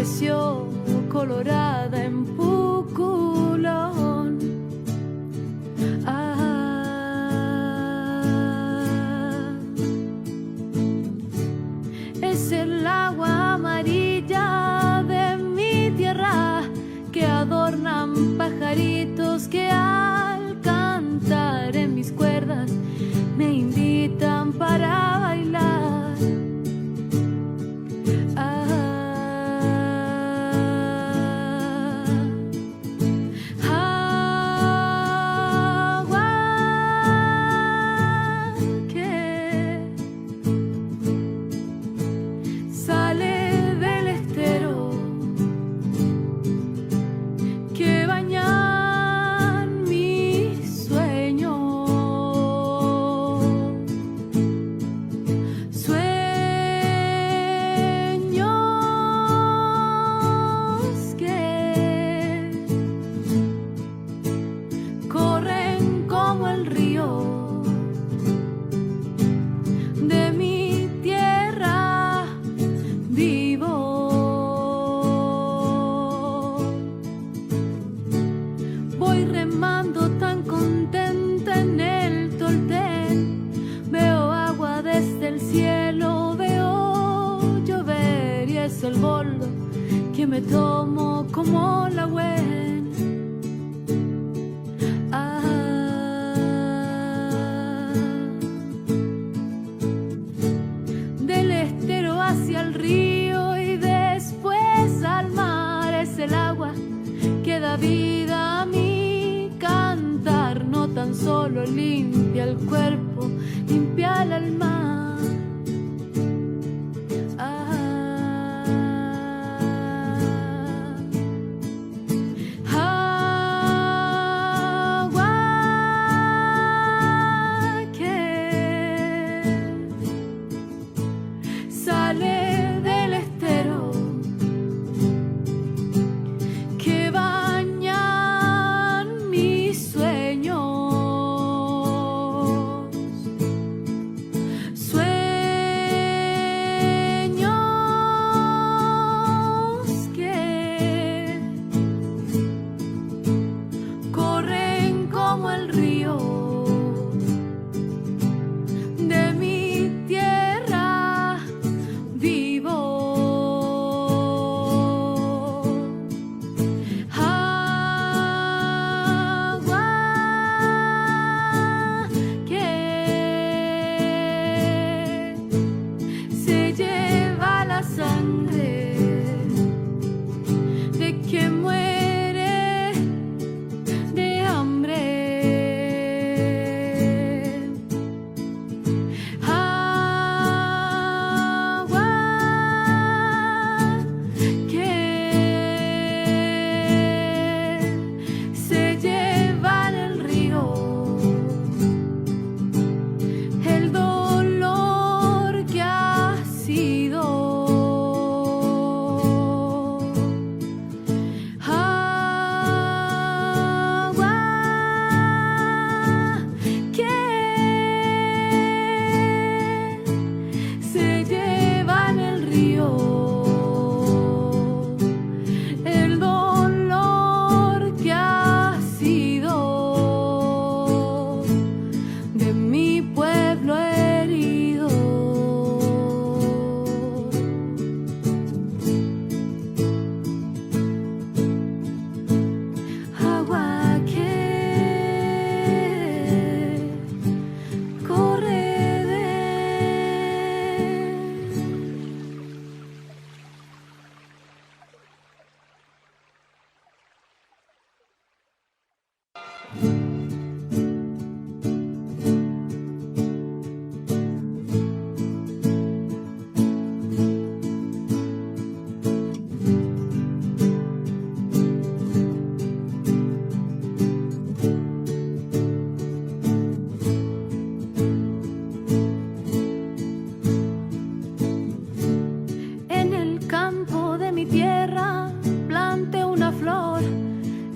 creció colorada en Puculón. Es el agua amarilla de mi tierra que adornan pajaritos que al cantar en mis cuerdas me invitan para bailar. El boldo que me tomo como la Gwen. Del estero hacia el río y después al mar. Es el agua que da vida a mi cantar. No tan solo limpia el cuerpo, limpia el alma.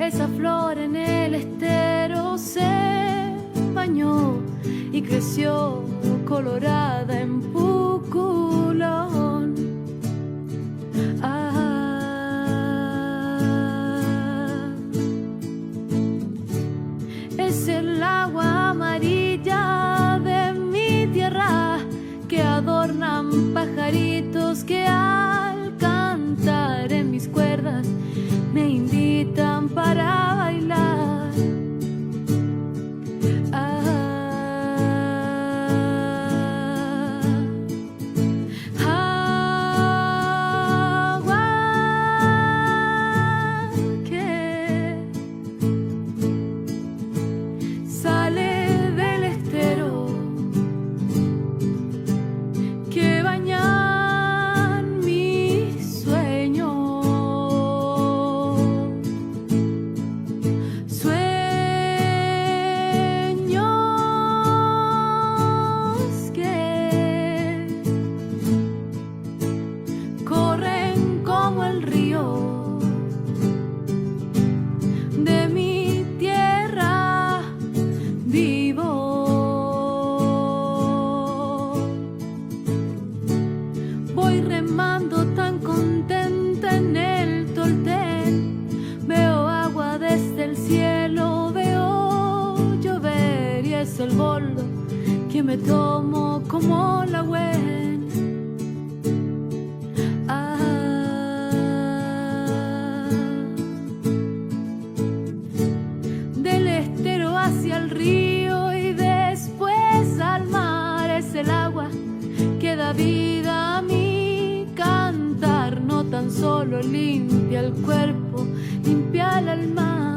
Esa flor en el estero se bañó y creció colorada en Puculón. río, de mi tierra vivo. Voy remando tan contenta en el toltén, veo agua desde el cielo, veo llover y es el boldo que me tomo como la Wen. Del estero hacia el río y después al mar, es el agua que da vida a mi cantar. No tan solo limpia el cuerpo, limpia el alma.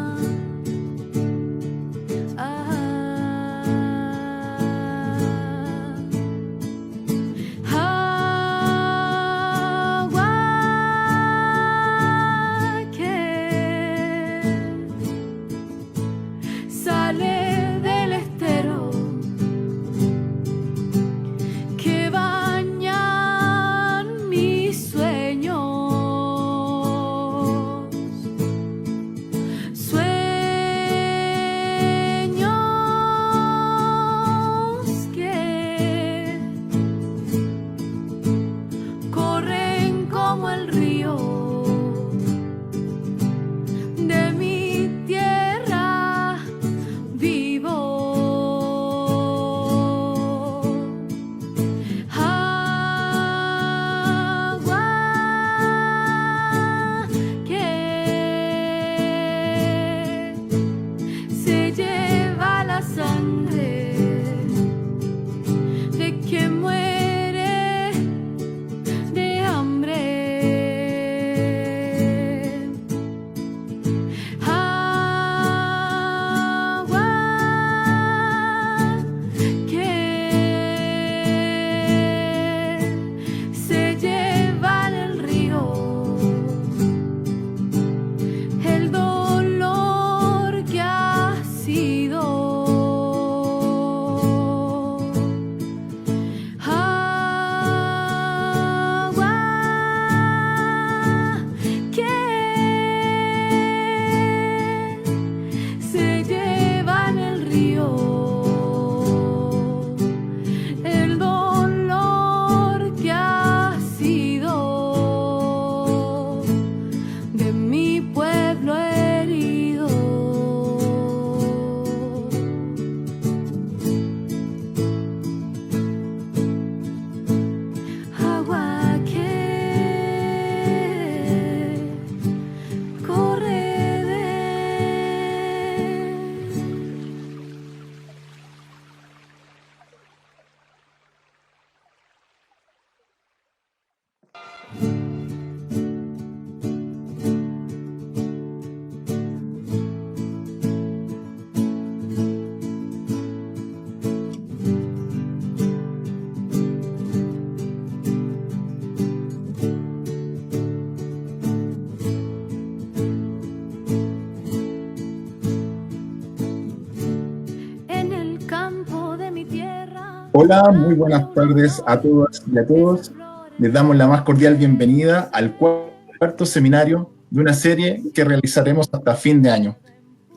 Hola, muy buenas tardes a todas y a todos. Les damos la más cordial bienvenida al cuarto seminario de una serie que realizaremos hasta fin de año.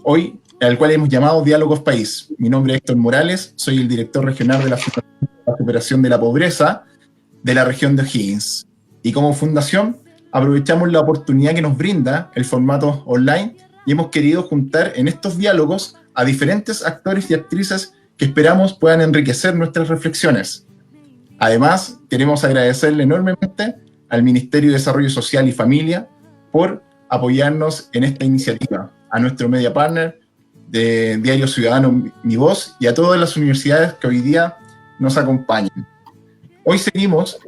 Hoy, al cual hemos llamado Diálogos País. Mi nombre es Héctor Morales, soy el director regional de la Fundación para la Superación de la Pobreza de la región de O'Higgins. Y como fundación, aprovechamos la oportunidad que nos brinda el formato online y hemos querido juntar en estos diálogos a diferentes actores y actrices que esperamos puedan enriquecer nuestras reflexiones. Además, queremos agradecerle enormemente al Ministerio de Desarrollo Social y Familia por apoyarnos en esta iniciativa, a nuestro media partner de Diario Ciudadano Mi Voz y a todas las universidades que hoy día nos acompañan. Hoy seguimos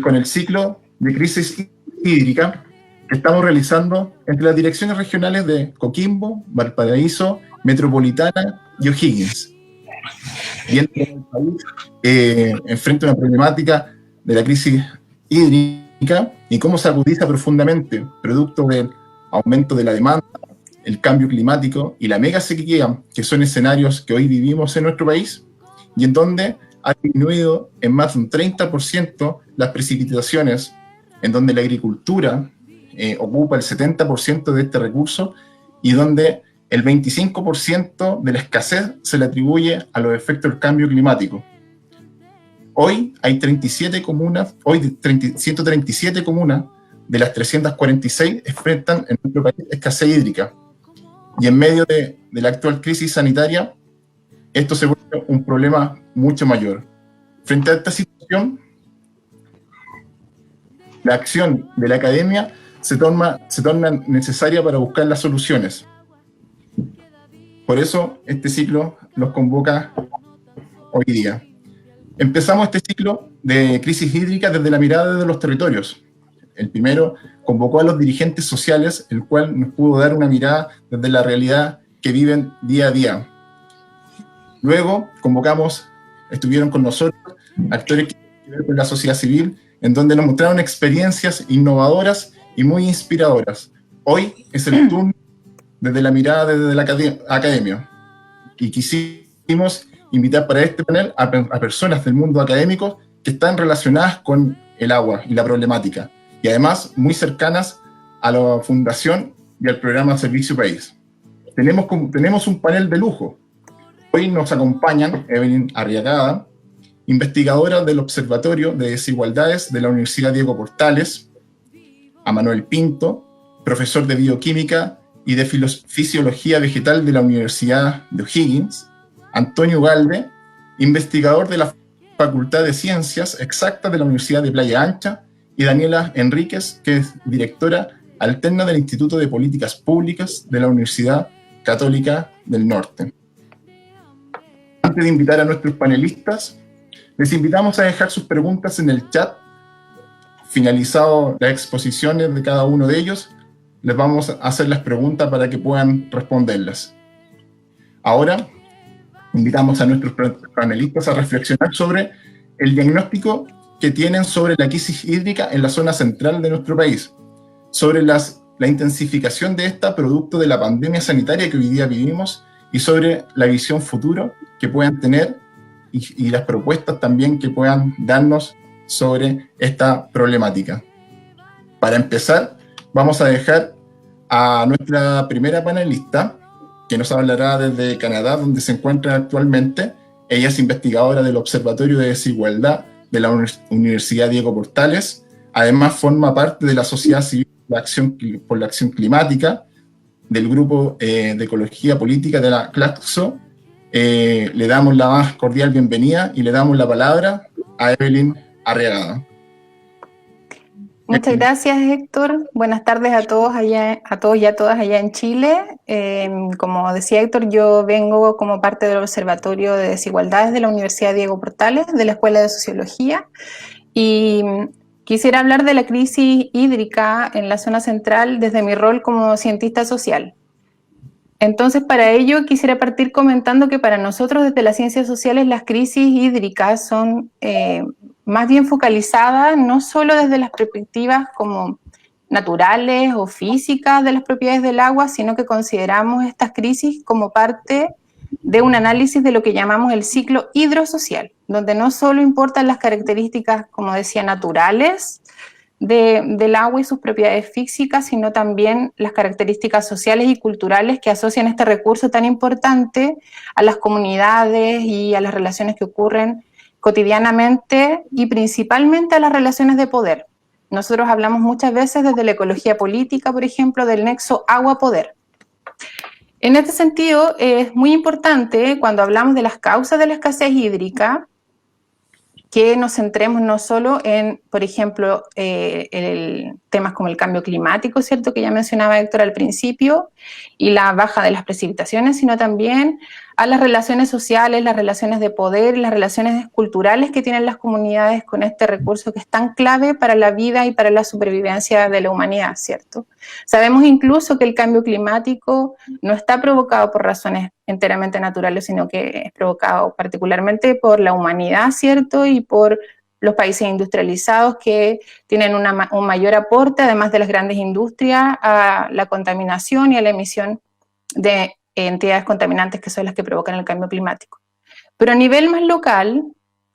con el ciclo de crisis hídrica que estamos realizando entre las direcciones regionales de Coquimbo, Valparaíso, Metropolitana y O'Higgins. Viendo que el país enfrenta una problemática de la crisis hídrica y cómo se agudiza profundamente, producto del aumento de la demanda, el cambio climático y la mega sequía, que son escenarios que hoy vivimos en nuestro país, y en donde ha disminuido en más de un 30% las precipitaciones, en donde la agricultura ocupa el 70% de este recurso y donde el 25% de la escasez se le atribuye a los efectos del cambio climático. Hoy hay 137 comunas de las 346 enfrentan en nuestro país escasez hídrica. Y en medio de la actual crisis sanitaria, esto se vuelve un problema mucho mayor. Frente a esta situación, la acción de la academia se torna necesaria para buscar las soluciones. Por eso este ciclo los convoca hoy día. Empezamos este ciclo de crisis hídrica desde la mirada de los territorios. El primero convocó a los dirigentes sociales, el cual nos pudo dar una mirada desde la realidad que viven día a día. Luego estuvieron con nosotros actores que tienen que ver con la sociedad civil, en donde nos mostraron experiencias innovadoras y muy inspiradoras. Hoy es el turno desde la mirada desde la academia. Y quisimos invitar para este panel a personas del mundo académico que están relacionadas con el agua y la problemática, y además muy cercanas a la Fundación y al programa Servicio País. Tenemos un panel de lujo. Hoy nos acompañan Evelyn Arriagada, investigadora del Observatorio de Desigualdades de la Universidad Diego Portales, a Manuel Pinto, profesor de Bioquímica y de Fisiología Vegetal de la Universidad de O'Higgins, Antonio Ugalde, investigador de la Facultad de Ciencias Exactas de la Universidad de Playa Ancha, y Daniela Enríquez, que es directora alterna del Instituto de Políticas Públicas de la Universidad Católica del Norte. Antes de invitar a nuestros panelistas, les invitamos a dejar sus preguntas en el chat. Finalizado las exposiciones de cada uno de ellos, les vamos a hacer las preguntas para que puedan responderlas. Ahora, invitamos a nuestros panelistas a reflexionar sobre el diagnóstico que tienen sobre la crisis hídrica en la zona central de nuestro país, sobre la intensificación de esta producto de la pandemia sanitaria que hoy día vivimos y sobre la visión futuro que puedan tener y las propuestas también que puedan darnos sobre esta problemática. Para empezar, vamos a dejar a nuestra primera panelista, que nos hablará desde Canadá, donde se encuentra actualmente. Ella es investigadora del Observatorio de Desigualdad de la Universidad Diego Portales. Además, forma parte de la Sociedad Civil por la Acción Climática, del Grupo de Ecología Política de la CLACSO. Le damos la más cordial bienvenida y le damos la palabra a Evelyn Arriagada. Muchas gracias, Héctor. Buenas tardes a todos y a todas allá en Chile. Como decía Héctor, yo vengo como parte del Observatorio de Desigualdades de la Universidad Diego Portales, de la Escuela de Sociología, y quisiera hablar de la crisis hídrica en la zona central desde mi rol como cientista social. Entonces, para ello quisiera partir comentando que para nosotros desde las ciencias sociales las crisis hídricas son más bien focalizadas no solo desde las perspectivas como naturales o físicas de las propiedades del agua, sino que consideramos estas crisis como parte de un análisis de lo que llamamos el ciclo hidrosocial, donde no solo importan las características, como decía, naturales del agua y sus propiedades físicas, sino también las características sociales y culturales que asocian este recurso tan importante a las comunidades y a las relaciones que ocurren cotidianamente y principalmente a las relaciones de poder. Nosotros hablamos muchas veces desde la ecología política, por ejemplo, del nexo agua-poder. En este sentido, es muy importante cuando hablamos de las causas de la escasez hídrica que nos centremos no solo en, por ejemplo, temas como el cambio climático, ¿cierto?, que ya mencionaba Héctor al principio, y la baja de las precipitaciones, sino también a las relaciones sociales, las relaciones de poder, las relaciones culturales que tienen las comunidades con este recurso que es tan clave para la vida y para la supervivencia de la humanidad, ¿cierto? Sabemos incluso que el cambio climático no está provocado por razones enteramente naturales, sino que es provocado particularmente por la humanidad, ¿cierto?, y por los países industrializados que tienen un mayor aporte, además de las grandes industrias, a la contaminación y a la emisión de entidades contaminantes que son las que provocan el cambio climático. Pero a nivel más local,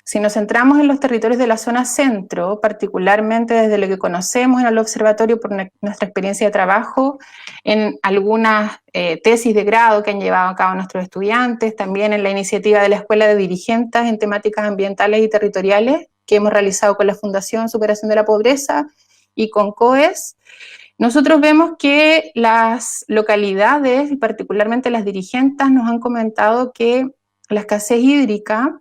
Si nos centramos en los territorios de la zona centro, particularmente desde lo que conocemos en el observatorio por nuestra experiencia de trabajo, en algunas tesis de grado que han llevado a cabo nuestros estudiantes, también en la iniciativa de la Escuela de Dirigentes en temáticas ambientales y territoriales que hemos realizado con la Fundación Superación de la Pobreza y con COES, nosotros vemos que las localidades, y particularmente las dirigentes, nos han comentado que la escasez hídrica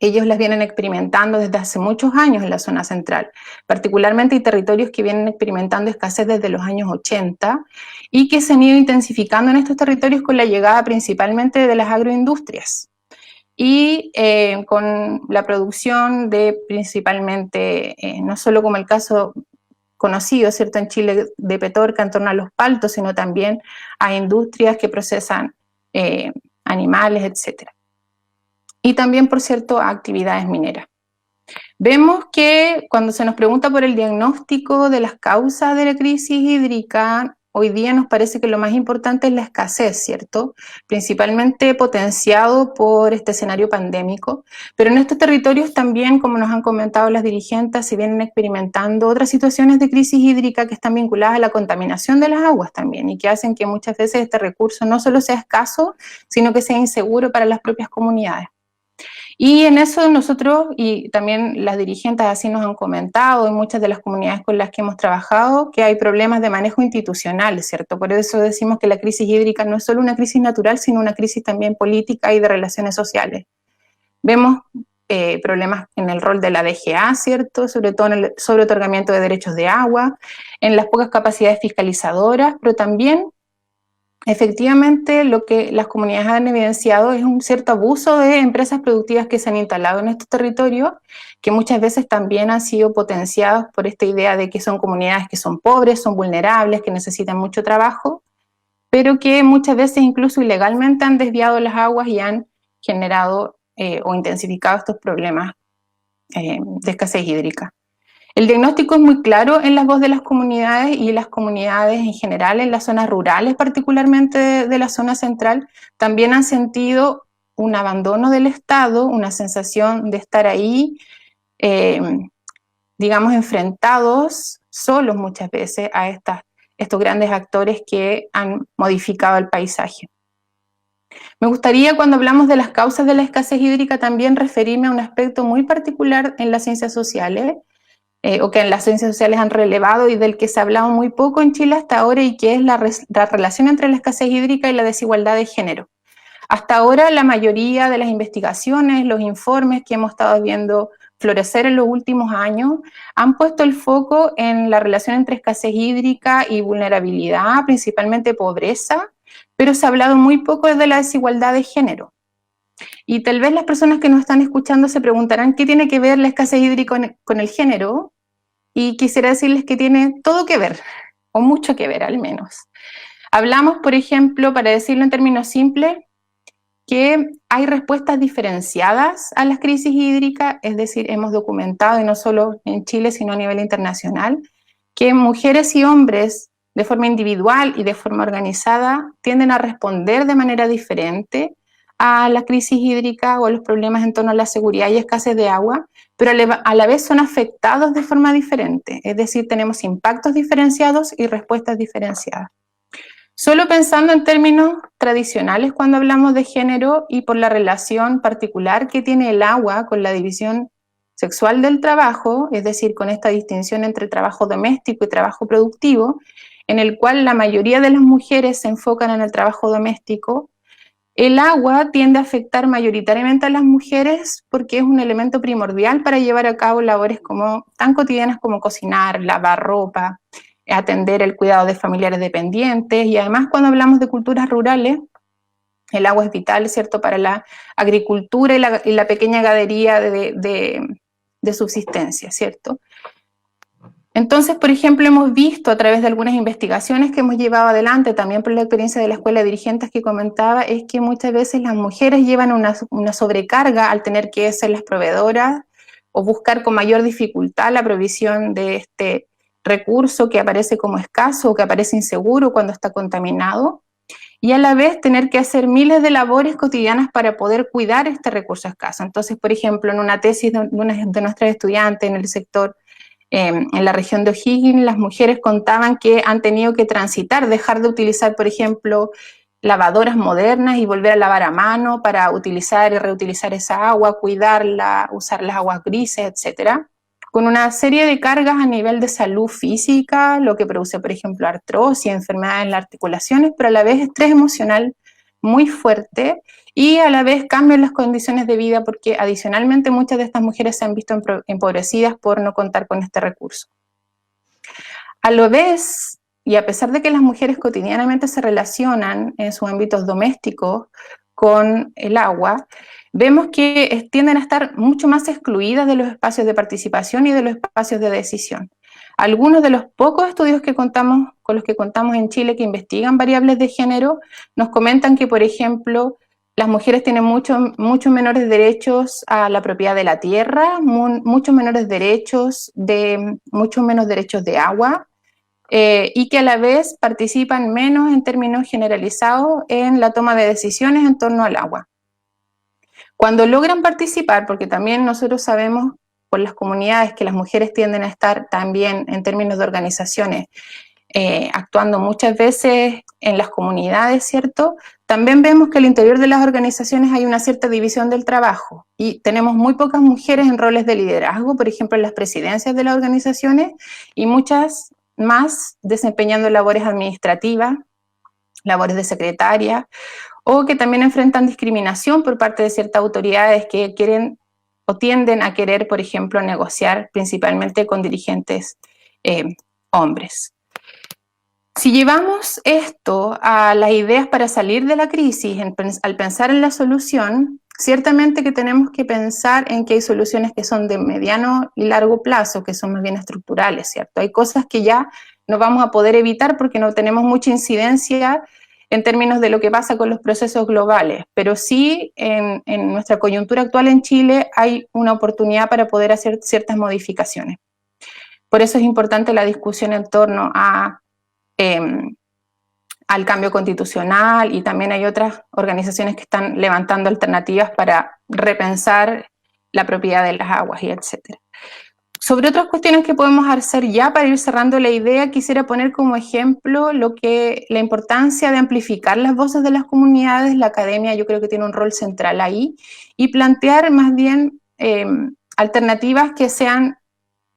ellos las vienen experimentando desde hace muchos años en la zona central. Particularmente hay territorios que vienen experimentando escasez desde los años 80 y que se han ido intensificando en estos territorios con la llegada principalmente de las agroindustrias y con la producción de principalmente, no solo como el caso conocido, ¿cierto?, en Chile de Petorca en torno a los paltos, sino también a industrias que procesan animales, etcétera. Y también, por cierto, a actividades mineras. Vemos que cuando se nos pregunta por el diagnóstico de las causas de la crisis hídrica, hoy día nos parece que lo más importante es la escasez, ¿cierto? Principalmente potenciado por este escenario pandémico, pero en estos territorios también, como nos han comentado las dirigentes, se vienen experimentando otras situaciones de crisis hídrica que están vinculadas a la contaminación de las aguas también y que hacen que muchas veces este recurso no solo sea escaso, sino que sea inseguro para las propias comunidades. Y en eso nosotros, y también las dirigentes así nos han comentado, en muchas de las comunidades con las que hemos trabajado, que hay problemas de manejo institucional, ¿cierto? Por eso decimos que la crisis hídrica no es solo una crisis natural, sino una crisis también política y de relaciones sociales. Vemos problemas en el rol de la DGA, ¿cierto? Sobre todo en el sobreotorgamiento de derechos de agua, en las pocas capacidades fiscalizadoras, pero también efectivamente, lo que las comunidades han evidenciado es un cierto abuso de empresas productivas que se han instalado en estos territorios, que muchas veces también han sido potenciados por esta idea de que son comunidades que son pobres, son vulnerables, que necesitan mucho trabajo, pero que muchas veces incluso ilegalmente han desviado las aguas y han generado o intensificado estos problemas de escasez hídrica. El diagnóstico es muy claro en la voz de las comunidades y las comunidades en general, en las zonas rurales, particularmente de la zona central, también han sentido un abandono del Estado, una sensación de estar ahí, digamos, enfrentados, solos muchas veces, a estos grandes actores que han modificado el paisaje. Me gustaría, cuando hablamos de las causas de la escasez hídrica, también referirme a un aspecto muy particular en las ciencias sociales, o que en las ciencias sociales han relevado y del que se ha hablado muy poco en Chile hasta ahora, y que es la relación entre la escasez hídrica y la desigualdad de género. Hasta ahora la mayoría de las investigaciones, los informes que hemos estado viendo florecer en los últimos años, han puesto el foco en la relación entre escasez hídrica y vulnerabilidad, principalmente pobreza, pero se ha hablado muy poco de la desigualdad de género. Y tal vez las personas que nos están escuchando se preguntarán qué tiene que ver la escasez hídrica con el género, y quisiera decirles que tiene todo que ver, o mucho que ver al menos. Hablamos, por ejemplo, para decirlo en términos simples, que hay respuestas diferenciadas a las crisis hídricas, es decir, hemos documentado, y no solo en Chile, sino a nivel internacional, que mujeres y hombres de forma individual y de forma organizada tienden a responder de manera diferente a la crisis hídrica o a los problemas en torno a la seguridad y escasez de agua, pero a la vez son afectados de forma diferente, es decir, tenemos impactos diferenciados y respuestas diferenciadas. Solo pensando en términos tradicionales cuando hablamos de género y por la relación particular que tiene el agua con la división sexual del trabajo, es decir, con esta distinción entre trabajo doméstico y trabajo productivo, en el cual la mayoría de las mujeres se enfocan en el trabajo doméstico, el agua tiende a afectar mayoritariamente a las mujeres porque es un elemento primordial para llevar a cabo labores tan cotidianas como cocinar, lavar ropa, atender el cuidado de familiares dependientes, y además cuando hablamos de culturas rurales, el agua es vital, ¿cierto?, para la agricultura y la pequeña ganadería de subsistencia, ¿cierto? Entonces, por ejemplo, hemos visto a través de algunas investigaciones que hemos llevado adelante, también por la experiencia de la Escuela de Dirigentes que comentaba, es que muchas veces las mujeres llevan una sobrecarga al tener que ser las proveedoras o buscar con mayor dificultad la provisión de este recurso que aparece como escaso o que aparece inseguro cuando está contaminado. y a la vez tener que hacer miles de labores cotidianas para poder cuidar este recurso escaso. Entonces, por ejemplo, en una tesis de una de nuestras estudiantes en el sector, en la región de O'Higgins, las mujeres contaban que han tenido que transitar, dejar de utilizar, por ejemplo, lavadoras modernas y volver a lavar a mano para utilizar y reutilizar esa agua, cuidarla, usar las aguas grises, etcétera, con una serie de cargas a nivel de salud física, lo que produce, por ejemplo, artrosis, enfermedades en las articulaciones, pero a la vez estrés emocional muy fuerte y a la vez cambios en las condiciones de vida, porque adicionalmente muchas de estas mujeres se han visto empobrecidas por no contar con este recurso. A la vez, y a pesar de que las mujeres cotidianamente se relacionan en sus ámbitos domésticos con el agua, vemos que tienden a estar mucho más excluidas de los espacios de participación y de los espacios de decisión. Algunos de los pocos estudios con los que contamos en Chile que investigan variables de género nos comentan que, por ejemplo, las mujeres tienen mucho menores derechos a la propiedad de la tierra, mucho menos derechos de agua, y que a la vez participan menos en términos generalizados en la toma de decisiones en torno al agua. Cuando logran participar, porque también nosotros sabemos por las comunidades que las mujeres tienden a estar también en términos de organizaciones, actuando muchas veces en las comunidades, ¿cierto? También vemos que al interior de las organizaciones hay una cierta división del trabajo y tenemos muy pocas mujeres en roles de liderazgo, por ejemplo, en las presidencias de las organizaciones, y muchas más desempeñando labores administrativas, labores de secretaria, o que también enfrentan discriminación por parte de ciertas autoridades que quieren o tienden a querer, por ejemplo, negociar principalmente con dirigentes hombres. Si llevamos esto a las ideas para salir de la crisis, al pensar en la solución, ciertamente que tenemos que pensar en que hay soluciones que son de mediano y largo plazo, que son más bien estructurales, ¿cierto? Hay cosas que ya no vamos a poder evitar porque no tenemos mucha incidencia en términos de lo que pasa con los procesos globales, pero sí en nuestra coyuntura actual en Chile hay una oportunidad para poder hacer ciertas modificaciones. Por eso es importante la discusión en torno al cambio constitucional, y también hay otras organizaciones que están levantando alternativas para repensar la propiedad de las aguas y etcétera. Sobre otras cuestiones que podemos hacer ya para ir cerrando la idea, quisiera poner como ejemplo la importancia de amplificar las voces de las comunidades. La academia yo creo que tiene un rol central ahí, y plantear más bien alternativas que sean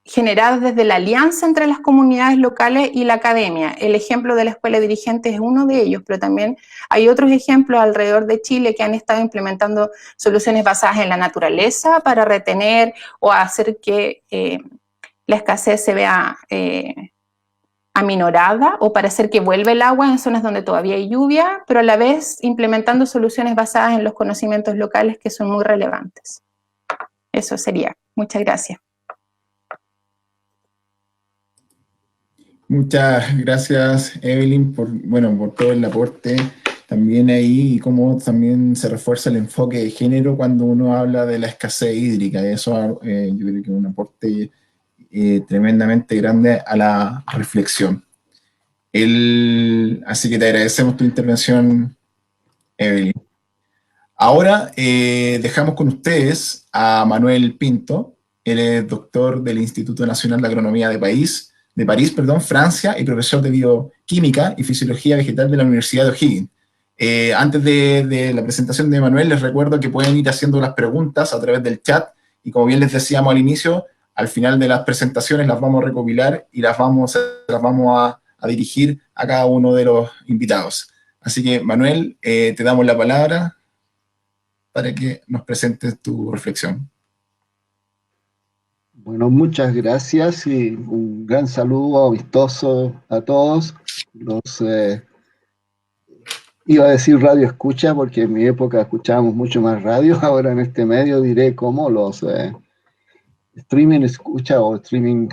generadas desde la alianza entre las comunidades locales y la academia. El ejemplo de la Escuela de Dirigentes es uno de ellos, pero también hay otros ejemplos alrededor de Chile que han estado implementando soluciones basadas en la naturaleza para retener o hacer que la escasez se vea aminorada, o para hacer que vuelva el agua en zonas donde todavía hay lluvia, pero a la vez implementando soluciones basadas en los conocimientos locales que son muy relevantes. Eso sería. Muchas gracias. Muchas gracias, Evelyn, por todo el aporte también ahí, y cómo también se refuerza el enfoque de género cuando uno habla de la escasez hídrica. Eso yo creo que es un aporte tremendamente grande a la reflexión. Así que te agradecemos tu intervención, Evelyn. Ahora dejamos con ustedes a Manuel Pinto. Él es doctor del Instituto Nacional de Agronomía de París, Francia, y profesor de Bioquímica y Fisiología Vegetal de la Universidad de O'Higgins. Antes de la presentación de Manuel, les recuerdo que pueden ir haciendo las preguntas a través del chat, y como bien les decíamos al inicio, al final de las presentaciones las vamos a recopilar y las vamos a dirigir a cada uno de los invitados. Así que, Manuel, te damos la palabra para que nos presentes tu reflexión. Bueno, muchas gracias y un gran saludo amistoso a todos. Iba a decir radio escucha porque en mi época escuchábamos mucho más radio, ahora en este medio diré como los streaming escucha o streaming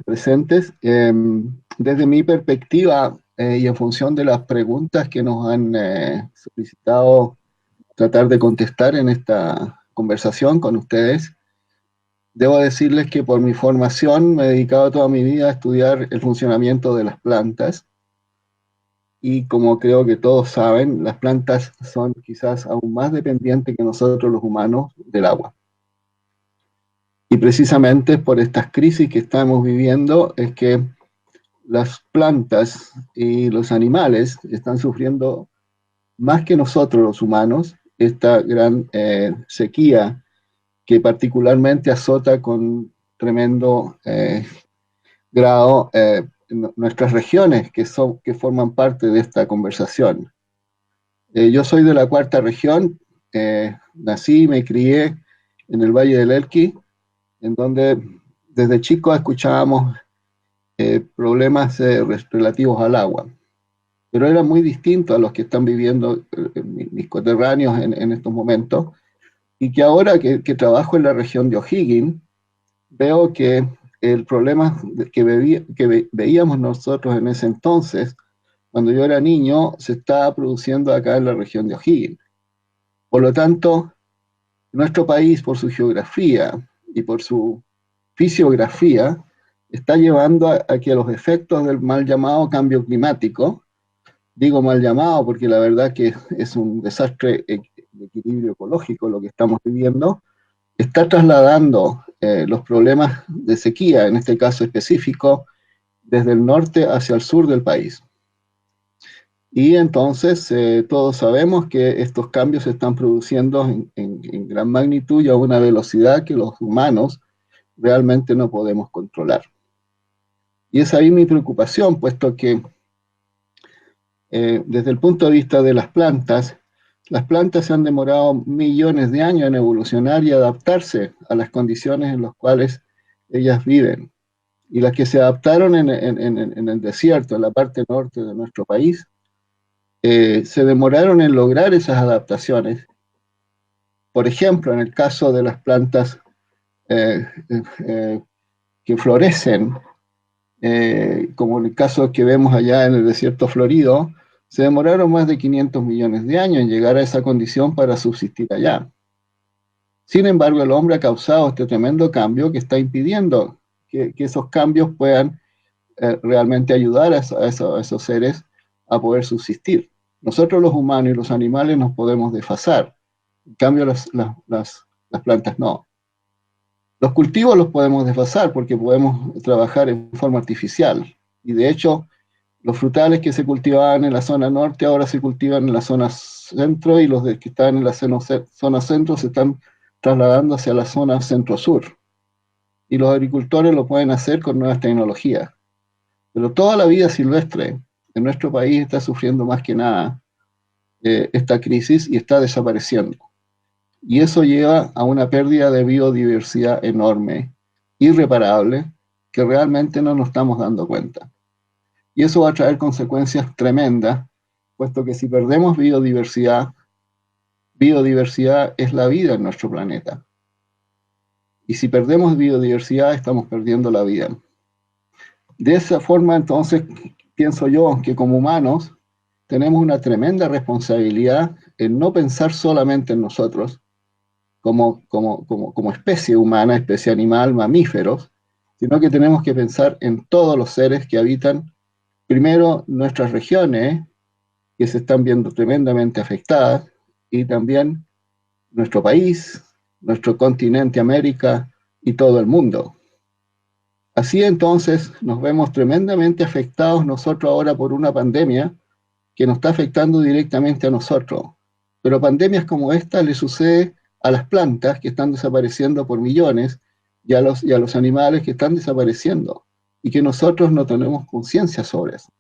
presentes. Desde mi perspectiva y en función de las preguntas que nos han solicitado tratar de contestar en esta conversación con ustedes, debo decirles que por mi formación me he dedicado toda mi vida a estudiar el funcionamiento de las plantas, y como creo que todos saben, las plantas son quizás aún más dependientes que nosotros los humanos del agua. Y precisamente por estas crisis que estamos viviendo es que las plantas y los animales están sufriendo más que nosotros los humanos esta gran sequía que particularmente azota con tremendo grado nuestras regiones que forman parte de esta conversación. Yo soy de la cuarta región, nací y me crié en el Valle del Elqui, en donde desde chico escuchábamos problemas relativos al agua, pero eran muy distintos a los que están viviendo mis coterráneos en estos momentos, y que ahora que trabajo en la región de O'Higgins, veo que el problema que veíamos nosotros en ese entonces, cuando yo era niño, se estaba produciendo acá en la región de O'Higgins. Por lo tanto, nuestro país, por su geografía y por su fisiografía, está llevando a que los efectos del mal llamado cambio climático, digo mal llamado porque la verdad que es un desastre de equilibrio ecológico lo que estamos viviendo, está trasladando los problemas de sequía, en este caso específico, desde el norte hacia el sur del país. Y entonces todos sabemos que estos cambios se están produciendo en gran magnitud y a una velocidad que los humanos realmente no podemos controlar. Y es ahí mi preocupación, puesto que desde el punto de vista de las plantas se han demorado millones de años en evolucionar y adaptarse a las condiciones en las cuales ellas viven. Y las que se adaptaron en el desierto, en la parte norte de nuestro país, se demoraron en lograr esas adaptaciones. Por ejemplo, en el caso de las plantas que florecen, como en el caso que vemos allá en el desierto florido, se demoraron más de 500 millones de años en llegar a esa condición para subsistir allá. Sin embargo, el hombre ha causado este tremendo cambio que está impidiendo que esos cambios puedan realmente ayudar a esos seres a poder subsistir. Nosotros los humanos y los animales nos podemos desfasar, en cambio las plantas no. Los cultivos los podemos desfasar porque podemos trabajar en forma artificial, y de hecho los frutales que se cultivaban en la zona norte ahora se cultivan en la zona centro, y los que están en la zona centro se están trasladando hacia la zona centro-sur. Y los agricultores lo pueden hacer con nuevas tecnologías. Pero toda la vida silvestre en nuestro país está sufriendo más que nada esta crisis y está desapareciendo. Y eso lleva a una pérdida de biodiversidad enorme, irreparable, que realmente no nos estamos dando cuenta. Y eso va a traer consecuencias tremendas, puesto que si perdemos biodiversidad es la vida en nuestro planeta. Y si perdemos biodiversidad, estamos perdiendo la vida. De esa forma, entonces, pienso yo que como humanos tenemos una tremenda responsabilidad en no pensar solamente en nosotros, como especie humana, especie animal, mamíferos, sino que tenemos que pensar en todos los seres que habitan, primero, nuestras regiones, que se están viendo tremendamente afectadas, y también nuestro país, nuestro continente América y todo el mundo. Así entonces nos vemos tremendamente afectados nosotros ahora por una pandemia que nos está afectando directamente a nosotros. Pero pandemias como esta le sucede a las plantas que están desapareciendo por millones y a los animales que están desapareciendo y que nosotros no tenemos conciencia sobre eso.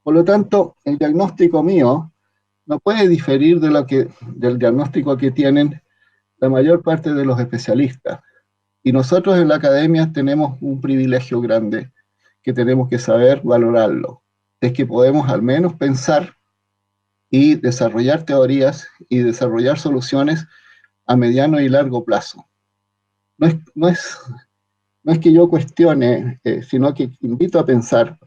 Por lo tanto, el diagnóstico mío no puede diferir del diagnóstico que tienen la mayor parte de los especialistas. Y nosotros en la academia tenemos un privilegio grande que tenemos que saber valorarlo. Es que podemos al menos pensar y desarrollar teorías y desarrollar soluciones a mediano y largo plazo. No es que yo cuestione, sino que invito a pensar,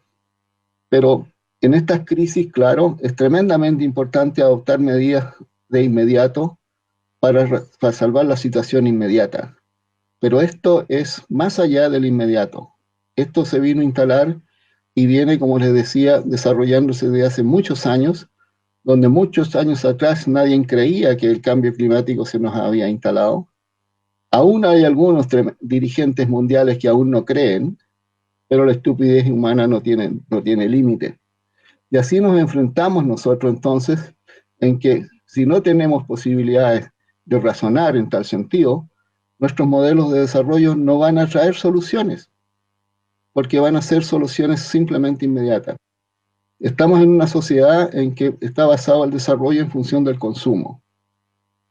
pero en estas crisis, claro, es tremendamente importante adoptar medidas de inmediato para salvar la situación inmediata. Pero esto es más allá del inmediato. Esto se vino a instalar y viene, como les decía, desarrollándose desde hace muchos años, donde muchos años atrás nadie creía que el cambio climático se nos había instalado. Aún hay algunos dirigentes mundiales que aún no creen, pero la estupidez humana no tiene límite. Y así nos enfrentamos nosotros entonces en que si no tenemos posibilidades de razonar en tal sentido, nuestros modelos de desarrollo no van a traer soluciones, porque van a ser soluciones simplemente inmediatas. Estamos en una sociedad en que está basado el desarrollo en función del consumo.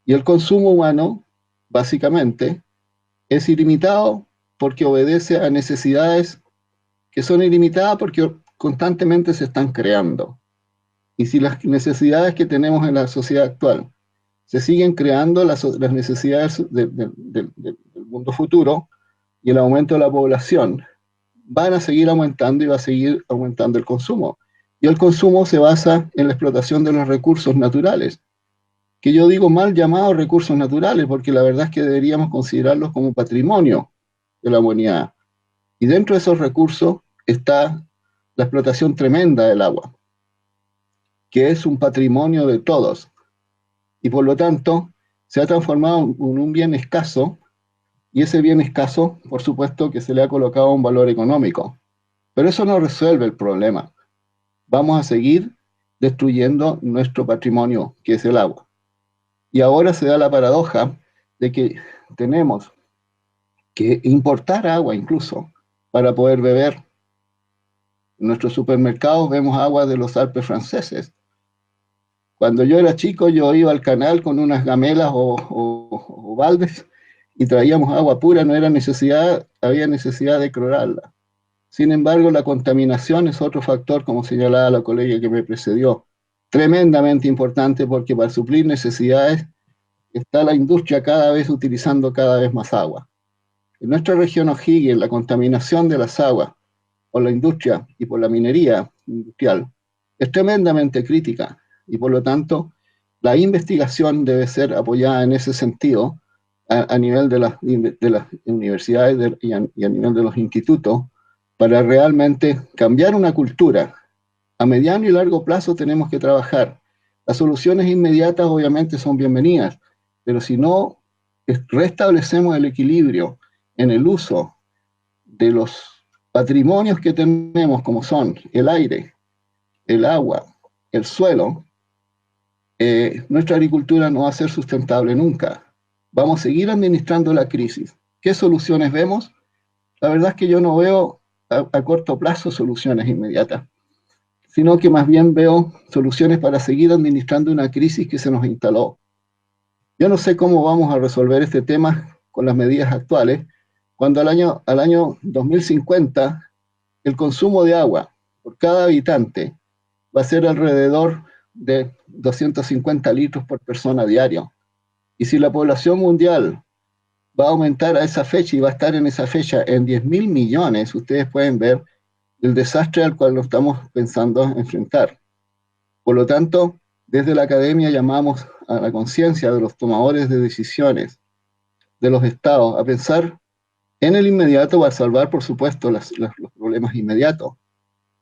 Y el consumo humano, básicamente, es ilimitado porque obedece a necesidades que son ilimitadas porque constantemente se están creando. Y si las necesidades que tenemos en la sociedad actual se siguen creando, las necesidades del mundo futuro y el aumento de la población van a seguir aumentando y va a seguir aumentando el consumo. Y el consumo se basa en la explotación de los recursos naturales, que yo digo mal llamados recursos naturales, porque la verdad es que deberíamos considerarlos como patrimonio de la humanidad. Y dentro de esos recursos está la explotación tremenda del agua, que es un patrimonio de todos, y por lo tanto se ha transformado en un bien escaso, y ese bien escaso, por supuesto que se le ha colocado un valor económico. Pero eso no resuelve el problema. Vamos a seguir destruyendo nuestro patrimonio, que es el agua. Y ahora se da la paradoja de que tenemos que importar agua incluso para poder beber. En nuestros supermercados vemos agua de los Alpes franceses. Cuando yo era chico, yo iba al canal con unas gamelas o baldes y traíamos agua pura, había necesidad de clorarla. Sin embargo, la contaminación es otro factor, como señalaba la colega que me precedió, tremendamente importante porque para suplir necesidades está la industria cada vez utilizando cada vez más agua. En nuestra región O'Higgins, la contaminación de las aguas por la industria y por la minería industrial es tremendamente crítica y por lo tanto la investigación debe ser apoyada en ese sentido a nivel de las universidades y a nivel de los institutos para realmente cambiar una cultura. A mediano y largo plazo tenemos que trabajar. Las soluciones inmediatas obviamente son bienvenidas, pero si no restablecemos el equilibrio en el uso de los patrimonios que tenemos, como son el aire, el agua, el suelo, nuestra agricultura no va a ser sustentable nunca. Vamos a seguir administrando la crisis. ¿Qué soluciones vemos? La verdad es que yo no veo a corto plazo soluciones inmediatas, sino que más bien veo soluciones para seguir administrando una crisis que se nos instaló. Yo no sé cómo vamos a resolver este tema con las medidas actuales, cuando al año 2050 el consumo de agua por cada habitante va a ser alrededor de 250 litros por persona diario. Y si la población mundial va a aumentar a esa fecha y va a estar en esa fecha en 10.000 millones, ustedes pueden ver el desastre al cual nos estamos pensando enfrentar. Por lo tanto, desde la academia llamamos a la conciencia de los tomadores de decisiones, de los estados, a pensar en el inmediato para salvar, por supuesto, los problemas inmediatos.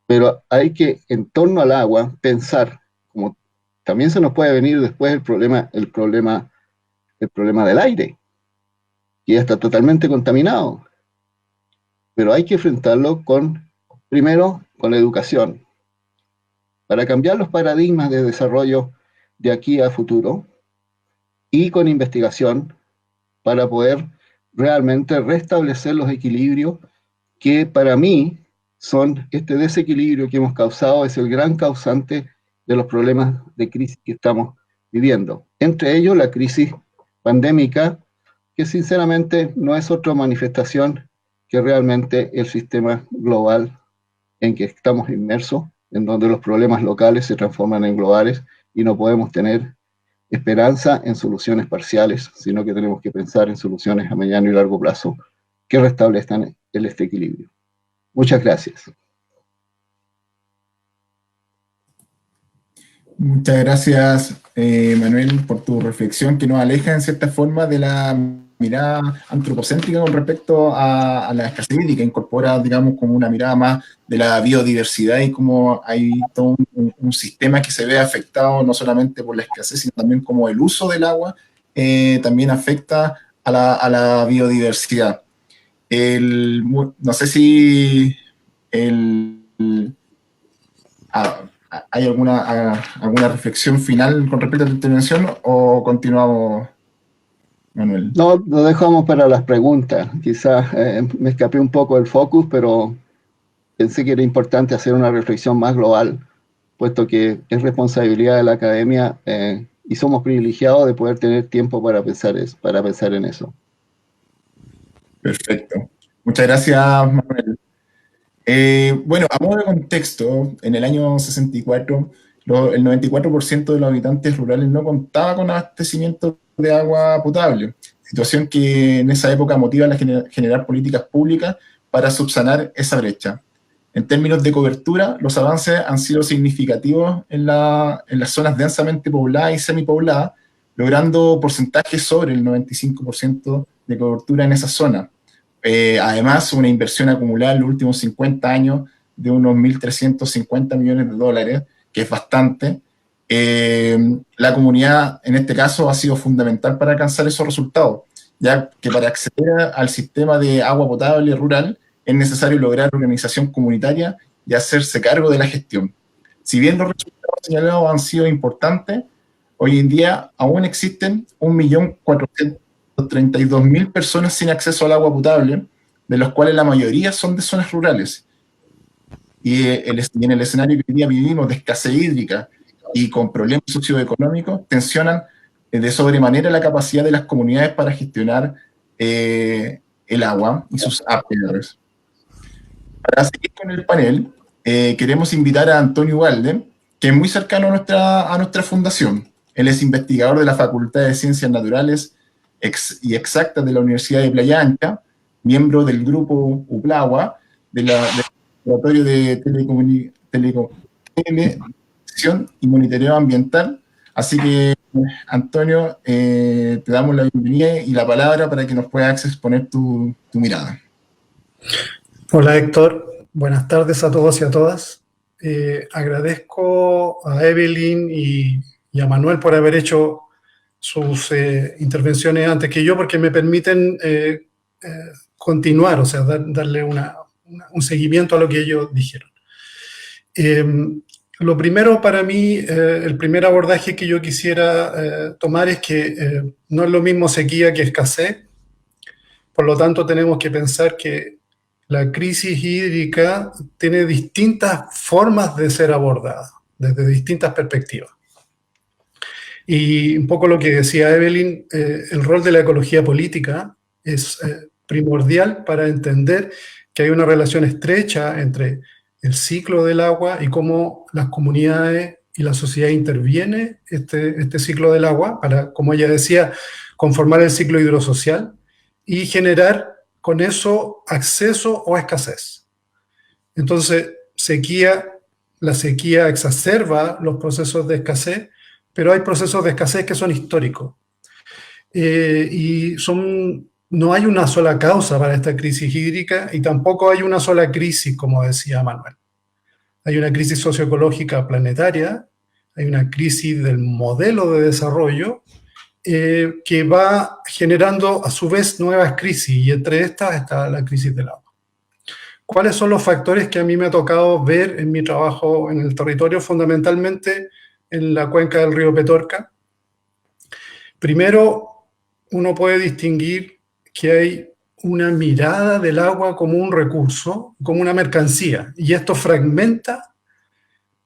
Pero hay que, en torno al agua, pensar, como también se nos puede venir después el problema del aire, que ya está totalmente contaminado. Pero hay que enfrentarlo primero con la educación, para cambiar los paradigmas de desarrollo de aquí a futuro, y con investigación para poder realmente restablecer los equilibrios que para mí son este desequilibrio que hemos causado, es el gran causante de los problemas de crisis que estamos viviendo. Entre ellos la crisis pandémica, que sinceramente no es otra manifestación que realmente el sistema global en que estamos inmersos, en donde los problemas locales se transforman en globales y no podemos tener esperanza en soluciones parciales, sino que tenemos que pensar en soluciones a mediano y largo plazo que restablezcan este equilibrio. Muchas gracias. Muchas gracias, Manuel, por tu reflexión que nos aleja en cierta forma de la mirada antropocéntrica con respecto a la escasez hídrica, incorpora, digamos, como una mirada más de la biodiversidad y cómo hay todo un sistema que se ve afectado no solamente por la escasez, sino también como el uso del agua también afecta a la biodiversidad. No sé si hay alguna reflexión final con respecto a tu intervención o continuamos, Manuel. No, lo dejamos para las preguntas. Quizás me escapé un poco del focus, pero pensé que era importante hacer una reflexión más global, puesto que es responsabilidad de la academia y somos privilegiados de poder tener tiempo para pensar en eso. Perfecto. Muchas gracias, Manuel. Bueno, a modo de contexto, en el año 64, el 94% de los habitantes rurales no contaba con abastecimiento de agua potable, situación que en esa época motiva a generar políticas públicas para subsanar esa brecha. En términos de cobertura, los avances han sido significativos en las zonas densamente pobladas y semipobladas, logrando porcentajes sobre el 95% de cobertura en esa zona. Además, una inversión acumulada en los últimos 50 años de unos 1.350 millones de dólares, que es bastante. La comunidad, en este caso, ha sido fundamental para alcanzar esos resultados, ya que para acceder al sistema de agua potable rural es necesario lograr organización comunitaria y hacerse cargo de la gestión. Si bien los resultados señalados han sido importantes, hoy en día aún existen 1.432.000 personas sin acceso al agua potable, de los cuales la mayoría son de zonas rurales. Y en el escenario que hoy día vivimos de escasez hídrica y con problemas socioeconómicos, tensionan de sobremanera la capacidad de las comunidades para gestionar el agua y sus apeadores. Para seguir con el panel, queremos invitar a Antonio Ugalde, que es muy cercano a nuestra fundación. Él es investigador de la Facultad de Ciencias Naturales y Exactas de la Universidad de Playa Ancha, miembro del grupo UPLAGUA, del Laboratorio de Telecomunicación y Monitoreo Ambiental. Así que, Antonio, te damos la bienvenida y la palabra para que nos puedas exponer tu mirada. Hola Héctor, buenas tardes a todos y a todas. Agradezco a Evelyn y a Manuel por haber hecho sus intervenciones antes que yo, porque me permiten continuar, o sea, darle un seguimiento a lo que ellos dijeron. Lo primero para mí, el primer abordaje que yo quisiera tomar es que no es lo mismo sequía que escasez, por lo tanto tenemos que pensar que la crisis hídrica tiene distintas formas de ser abordada, desde distintas perspectivas. Y un poco lo que decía Evelyn, el rol de la ecología política es primordial para entender que hay una relación estrecha entre el ciclo del agua y cómo las comunidades y la sociedad interviene este ciclo del agua para, como ella decía, conformar el ciclo hidrosocial y generar con eso acceso o escasez. Entonces, la sequía exacerba los procesos de escasez, pero hay procesos de escasez que son históricos. No hay una sola causa para esta crisis hídrica y tampoco hay una sola crisis, como decía Manuel. Hay una crisis socioecológica planetaria, hay una crisis del modelo de desarrollo que va generando a su vez nuevas crisis, y entre estas está la crisis del agua. ¿Cuáles son los factores que a mí me ha tocado ver en mi trabajo en el territorio, fundamentalmente en la cuenca del río Petorca? Primero, uno puede distinguir que hay una mirada del agua como un recurso, como una mercancía, y esto fragmenta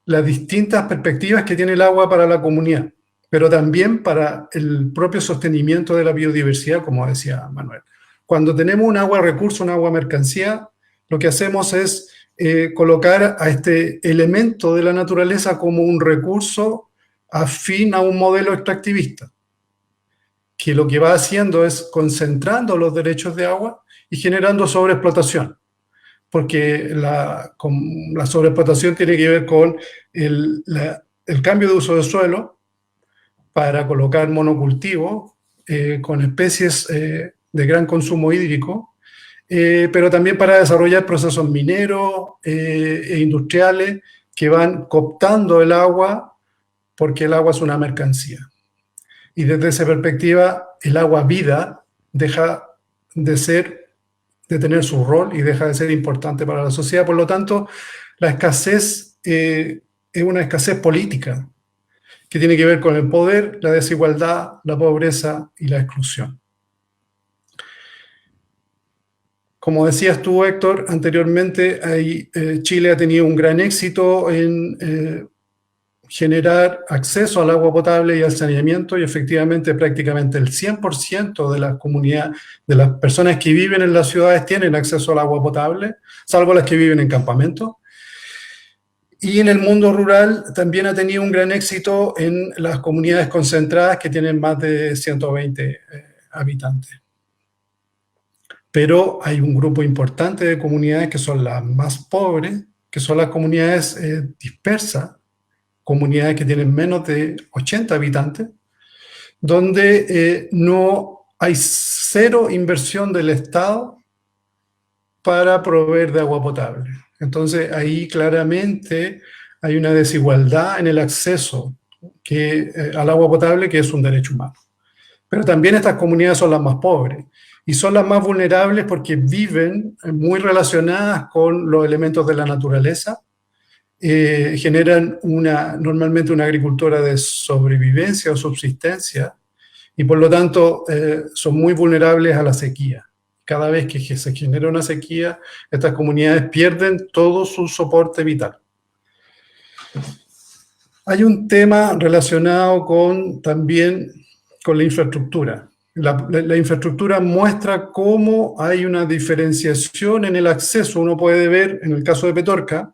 las distintas perspectivas que tiene el agua para la comunidad, pero también para el propio sostenimiento de la biodiversidad, como decía Manuel. Cuando tenemos un agua recurso, un agua mercancía, lo que hacemos es colocar a este elemento de la naturaleza como un recurso afín a un modelo extractivista, que lo que va haciendo es concentrando los derechos de agua y generando sobreexplotación, porque la sobreexplotación tiene que ver con el cambio de uso del suelo para colocar monocultivo con especies de gran consumo hídrico, pero también para desarrollar procesos mineros e industriales que van cooptando el agua porque el agua es una mercancía. Y desde esa perspectiva, el agua vida deja de tener su rol y deja de ser importante para la sociedad. Por lo tanto, la escasez es una escasez política que tiene que ver con el poder, la desigualdad, la pobreza y la exclusión. Como decías tú, Héctor, anteriormente Chile ha tenido un gran éxito en generar acceso al agua potable y al saneamiento, y efectivamente prácticamente el 100% de las comunidades, de las personas que viven en las ciudades tienen acceso al agua potable, salvo las que viven en campamentos. Y en el mundo rural también ha tenido un gran éxito en las comunidades concentradas que tienen más de 120 habitantes. Pero hay un grupo importante de comunidades que son las más pobres, que son las comunidades dispersas, comunidades que tienen menos de 80 habitantes, donde no hay cero inversión del Estado para proveer de agua potable. Entonces ahí claramente hay una desigualdad en el acceso al agua potable, que es un derecho humano. Pero también estas comunidades son las más pobres y son las más vulnerables porque viven muy relacionadas con los elementos de la naturaleza, generan normalmente una agricultura de sobrevivencia o subsistencia y por lo tanto son muy vulnerables a la sequía. Cada vez que se genera una sequía, estas comunidades pierden todo su soporte vital. Hay un tema relacionado también con la infraestructura. La infraestructura muestra cómo hay una diferenciación en el acceso. Uno puede ver, en el caso de Petorca,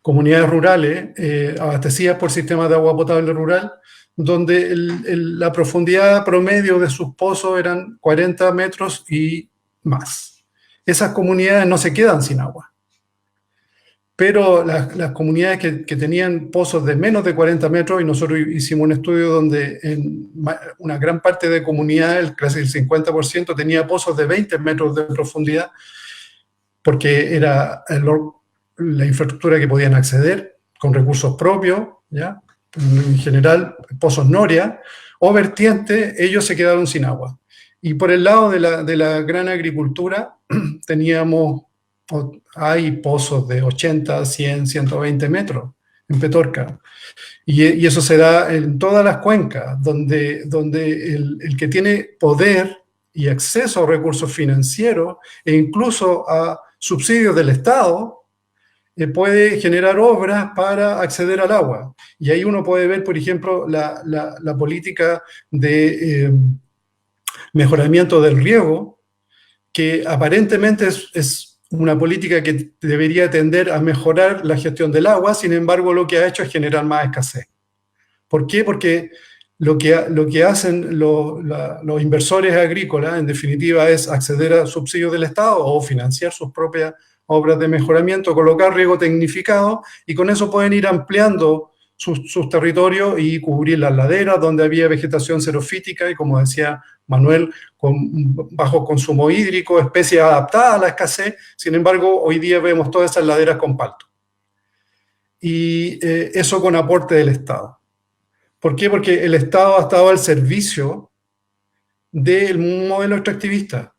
comunidades rurales abastecidas por sistemas de agua potable rural, donde la profundidad promedio de sus pozos eran 40 metros y más. Esas comunidades no se quedan sin agua. Pero las comunidades que tenían pozos de menos de 40 metros, y nosotros hicimos un estudio donde en una gran parte de comunidades, casi el 50%, tenía pozos de 20 metros de profundidad, porque era la infraestructura que podían acceder con recursos propios, ¿ya? En general, pozos noria o vertientes, ellos se quedaron sin agua. Y por el lado de la gran agricultura, hay pozos de 80, 100, 120 metros en Petorca. Y eso se da en todas las cuencas, donde el que tiene poder y acceso a recursos financieros e incluso a subsidios del Estado, puede generar obras para acceder al agua. Y ahí uno puede ver, por ejemplo, la política de mejoramiento del riego, que aparentemente es una política que debería tender a mejorar la gestión del agua, sin embargo lo que ha hecho es generar más escasez. ¿Por qué? Porque lo que hacen los inversores agrícolas, en definitiva, es acceder a subsidios del Estado o financiar sus propias obras de mejoramiento, colocar riego tecnificado, y con eso pueden ir ampliando sus territorios y cubrir las laderas donde había vegetación xerofítica y, como decía Manuel, con bajo consumo hídrico, especies adaptadas a la escasez. Sin embargo, hoy día vemos todas esas laderas con palto. Y eso con aporte del Estado. ¿Por qué? Porque el Estado ha estado al servicio del modelo extractivista.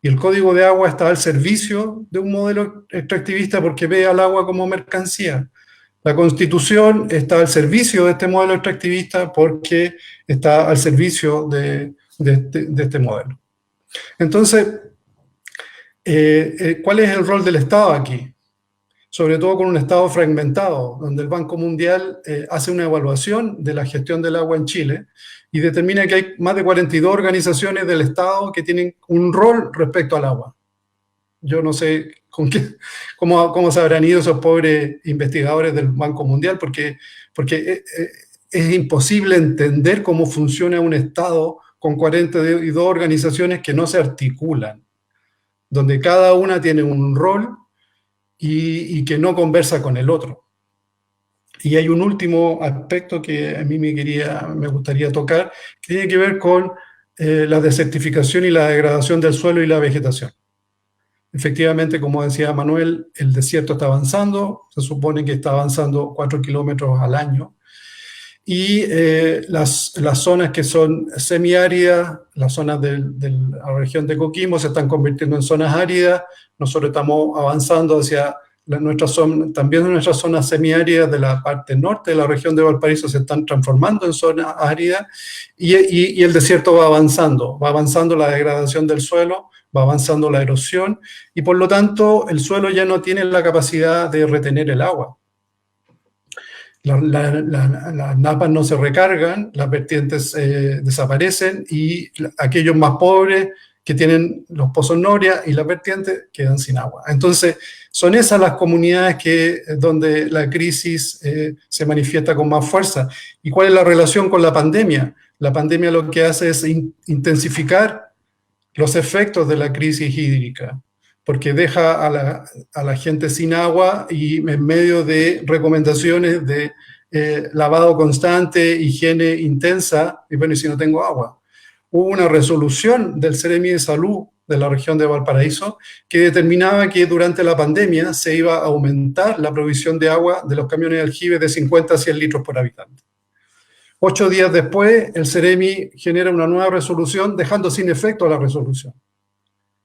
Y el Código de Agua está al servicio de un modelo extractivista porque ve al agua como mercancía. La Constitución está al servicio de este modelo extractivista porque está al servicio de este modelo. Entonces, ¿cuál es el rol del Estado aquí? Sobre todo con un Estado fragmentado, donde el Banco Mundial hace una evaluación de la gestión del agua en Chile y determina que hay más de 42 organizaciones del Estado que tienen un rol respecto al agua. Yo no sé cómo se habrán ido esos pobres investigadores del Banco Mundial, porque es imposible entender cómo funciona un Estado con 42 organizaciones que no se articulan, donde cada una tiene un rol y que no conversa con el otro. Y hay un último aspecto que a mí me gustaría tocar, que tiene que ver con la desertificación y la degradación del suelo y la vegetación. Efectivamente, como decía Manuel, el desierto está avanzando, se supone que está avanzando 4 kilómetros al año, y las zonas que son semiáridas, las zonas de la región de Coquimbo se están convirtiendo en zonas áridas. Nosotros estamos avanzando hacia también nuestras zonas semiáridas de la parte norte de la región de Valparaíso se están transformando en zonas áridas, y el desierto va avanzando la degradación del suelo, va avanzando la erosión, y por lo tanto el suelo ya no tiene la capacidad de retener el agua. Las napas no se recargan, las vertientes desaparecen, y aquellos más pobres que tienen los pozos Noria y las vertientes quedan sin agua. Entonces, son esas las comunidades donde la crisis se manifiesta con más fuerza. ¿Y cuál es la relación con la pandemia? La pandemia lo que hace es intensificar los efectos de la crisis hídrica, porque deja a la gente sin agua y en medio de recomendaciones de lavado constante, higiene intensa, y bueno, ¿y si no tengo agua? Hubo una resolución del Ceremi de Salud de la región de Valparaíso que determinaba que durante la pandemia se iba a aumentar la provisión de agua de los camiones de aljibe de 50 a 100 litros por habitante. 8 días después, el Ceremi genera una nueva resolución dejando sin efecto la resolución.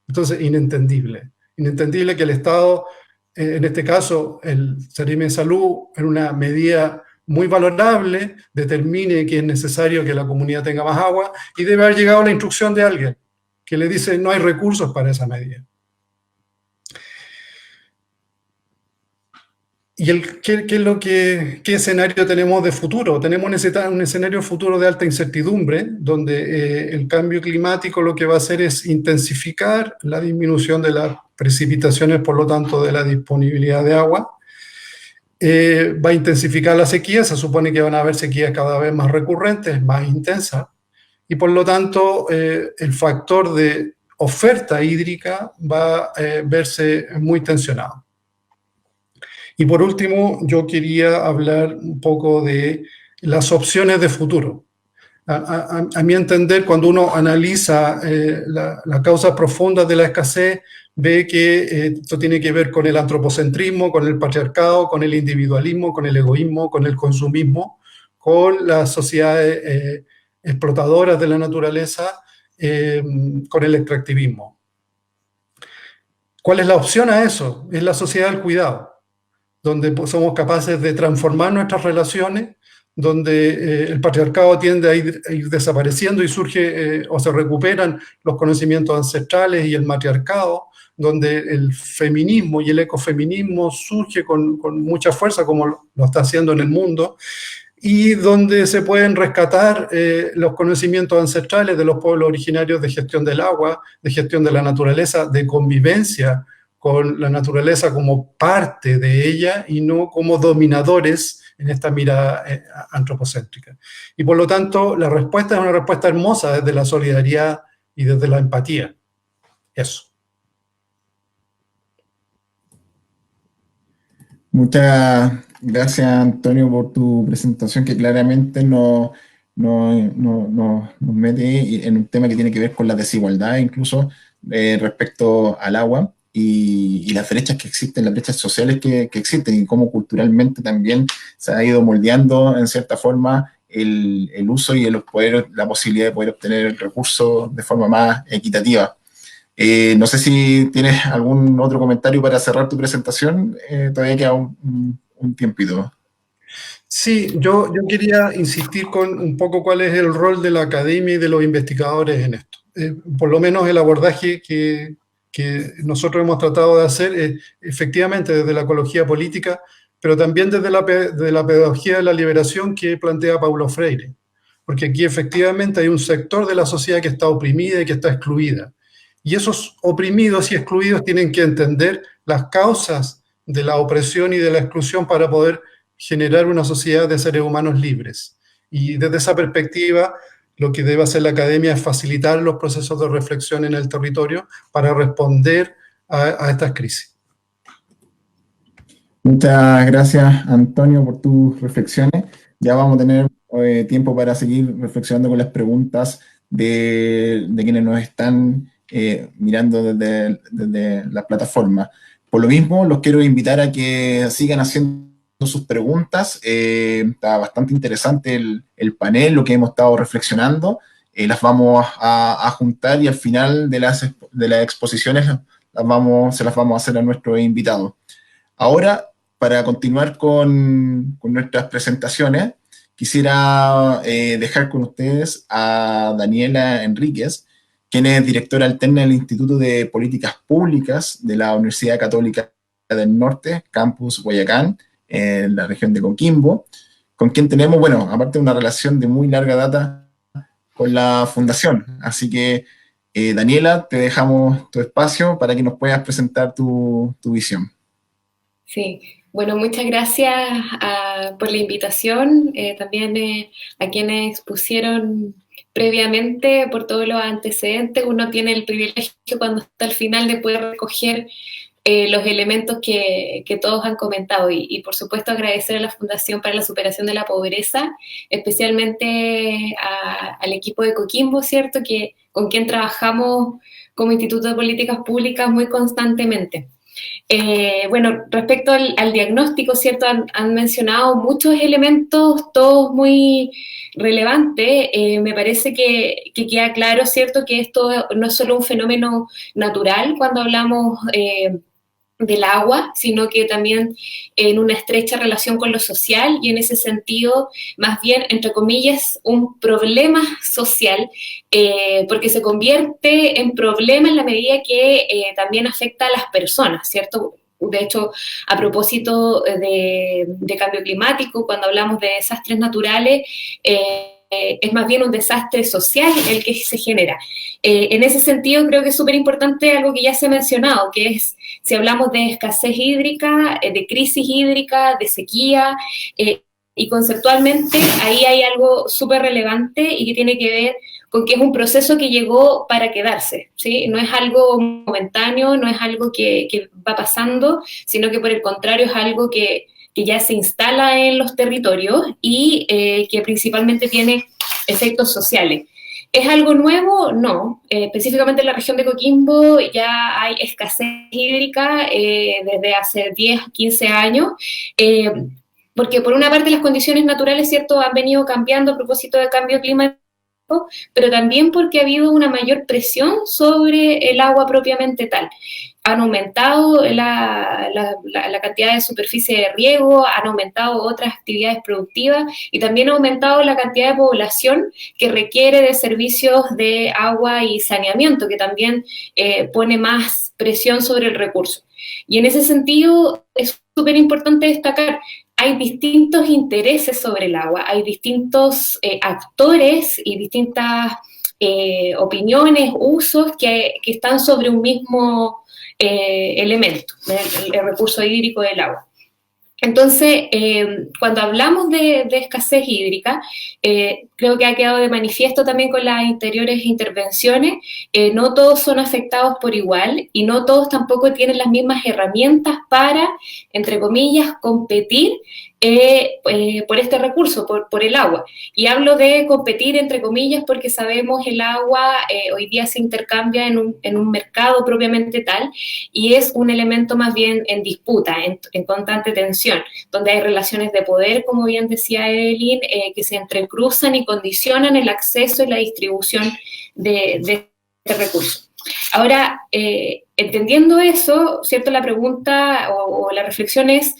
Entonces, inentendible que el Estado, en este caso el Ceremi de Salud, en una medida muy valorable, determine que es necesario que la comunidad tenga más agua, y debe haber llegado la instrucción de alguien que le dice no hay recursos para esa medida. ¿Y qué escenario tenemos de futuro? Tenemos un escenario futuro de alta incertidumbre, donde el cambio climático lo que va a hacer es intensificar la disminución de las precipitaciones, por lo tanto de la disponibilidad de agua. Va a intensificar la sequía, se supone que van a haber sequías cada vez más recurrentes, más intensas, y por lo tanto el factor de oferta hídrica va a verse muy tensionado. Y por último, yo quería hablar un poco de las opciones de futuro. A mi entender, cuando uno analiza la causa profunda de la escasez, ve que esto tiene que ver con el antropocentrismo, con el patriarcado, con el individualismo, con el egoísmo, con el consumismo, con las sociedades explotadoras de la naturaleza, con el extractivismo. ¿Cuál es la opción a eso? Es la sociedad del cuidado, donde somos capaces de transformar nuestras relaciones, donde el patriarcado tiende a ir desapareciendo y surge o se recuperan los conocimientos ancestrales, y el matriarcado, donde el feminismo y el ecofeminismo surge con mucha fuerza, como lo está haciendo en el mundo, y donde se pueden rescatar los conocimientos ancestrales de los pueblos originarios de gestión del agua, de gestión de la naturaleza, de convivencia con la naturaleza como parte de ella y no como dominadores en esta mirada antropocéntrica. Y por lo tanto, la respuesta es una respuesta hermosa desde la solidaridad y desde la empatía. Eso. Muchas gracias, Antonio, por tu presentación, que claramente nos mete en un tema que tiene que ver con la desigualdad, incluso respecto al agua y las brechas que existen, las brechas sociales que existen, y cómo culturalmente también se ha ido moldeando en cierta forma el uso y la posibilidad de poder obtener el recurso de forma más equitativa. No sé si tienes algún otro comentario para cerrar tu presentación. Todavía queda un tiempito. Sí, yo quería insistir con un poco cuál es el rol de la academia y de los investigadores en esto. Por lo menos el abordaje que nosotros hemos tratado de hacer, efectivamente desde la ecología política, pero también desde la pedagogía de la liberación que plantea Paulo Freire. Porque aquí efectivamente hay un sector de la sociedad que está oprimida y que está excluida. Y esos oprimidos y excluidos tienen que entender las causas de la opresión y de la exclusión para poder generar una sociedad de seres humanos libres. Y desde esa perspectiva, lo que debe hacer la academia es facilitar los procesos de reflexión en el territorio para responder a estas crisis. Muchas gracias, Antonio, por tus reflexiones. Ya vamos a tener tiempo para seguir reflexionando con las preguntas de quienes nos están mirando desde la plataforma. Por lo mismo, los quiero invitar a que sigan haciendo sus preguntas. Está bastante interesante el panel, lo que hemos estado reflexionando. Las vamos a juntar y al final de las exposiciones se las vamos a hacer a nuestros invitados. Ahora, para continuar con nuestras presentaciones, quisiera dejar con ustedes a Daniela Enríquez, quien es directora alterna del Instituto de Políticas Públicas de la Universidad Católica del Norte, Campus Guayacán, en la región de Coquimbo, con quien tenemos, bueno, aparte de una relación de muy larga data con la Fundación. Así que, Daniela, te dejamos tu espacio para que nos puedas presentar tu visión. Sí, bueno, muchas gracias por la invitación, también a quienes expusieron previamente por todos los antecedentes. Uno tiene el privilegio cuando está al final de poder recoger los elementos que todos han comentado y por supuesto agradecer a la Fundación para la Superación de la Pobreza, especialmente al equipo de Coquimbo, ¿cierto?, con quien trabajamos como Instituto de Políticas Públicas muy constantemente. Bueno, respecto al diagnóstico, ¿cierto? Han mencionado muchos elementos, todos muy relevantes. Me parece que queda claro, ¿cierto?, que esto no es solo un fenómeno natural cuando hablamos del agua, sino que también en una estrecha relación con lo social y en ese sentido, más bien, entre comillas, un problema social, porque se convierte en problema en la medida que también afecta a las personas, ¿cierto? De hecho, a propósito de cambio climático, cuando hablamos de desastres naturales, es más bien un desastre social el que se genera. En ese sentido, creo que es súper importante algo que ya se ha mencionado, que es, si hablamos de escasez hídrica, de crisis hídrica, de sequía, y conceptualmente ahí hay algo súper relevante y que tiene que ver con que es un proceso que llegó para quedarse, ¿sí? No es algo momentáneo, no es algo que va pasando, sino que por el contrario es algo que ya se instala en los territorios y que principalmente tiene efectos sociales. ¿Es algo nuevo? No. Específicamente en la región de Coquimbo ya hay escasez hídrica desde hace 10, 15 años, porque por una parte las condiciones naturales, ¿cierto?, han venido cambiando a propósito del cambio climático, pero también porque ha habido una mayor presión sobre el agua propiamente tal. Han aumentado la cantidad de superficie de riego, han aumentado otras actividades productivas y también ha aumentado la cantidad de población que requiere de servicios de agua y saneamiento, que también pone más presión sobre el recurso. Y en ese sentido es súper importante destacar, hay distintos intereses sobre el agua, hay distintos actores y distintas opiniones, usos que están sobre un mismo elemento, el recurso hídrico del agua. Entonces, cuando hablamos de escasez hídrica, creo que ha quedado de manifiesto también con las anteriores intervenciones, no todos son afectados por igual y no todos tampoco tienen las mismas herramientas para, entre comillas, competir por este recurso, por el agua. Y hablo de competir entre comillas porque sabemos el agua hoy día se intercambia en un mercado propiamente tal y es un elemento más bien en disputa, en constante tensión, donde hay relaciones de poder, como bien decía Evelyn, que se entrecruzan y condicionan el acceso y la distribución de este recurso. Ahora, entendiendo eso, ¿cierto? La pregunta o la reflexión es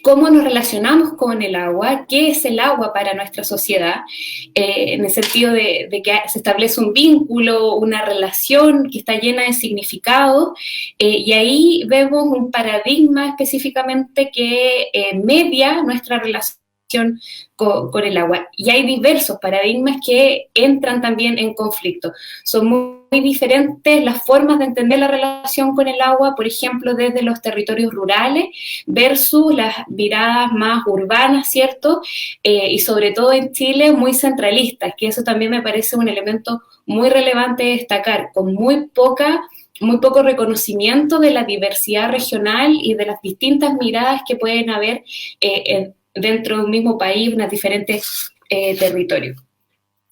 cómo nos relacionamos con el agua, qué es el agua para nuestra sociedad, en el sentido de que se establece un vínculo, una relación que está llena de significado, y ahí vemos un paradigma específicamente que media nuestra relación con el agua. Y hay diversos paradigmas que entran también en conflicto. Son muy diferentes las formas de entender la relación con el agua, por ejemplo, desde los territorios rurales versus las miradas más urbanas, ¿cierto? Y sobre todo en Chile, muy centralistas, que eso también me parece un elemento muy relevante de destacar, con muy poco reconocimiento de la diversidad regional y de las distintas miradas que pueden haber dentro de un mismo país, unos diferentes territorios.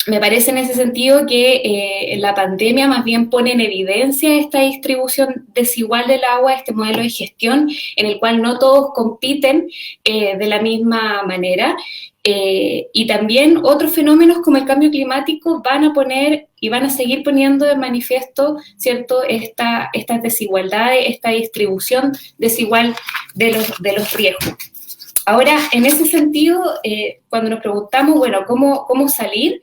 Me parece en ese sentido que la pandemia más bien pone en evidencia esta distribución desigual del agua, este modelo de gestión en el cual no todos compiten de la misma manera. Y también otros fenómenos como el cambio climático van a poner y van a seguir poniendo de manifiesto, ¿cierto?, estas desigualdades, esta distribución desigual de los riesgos. Ahora, en ese sentido, cuando nos preguntamos, bueno, ¿cómo salir?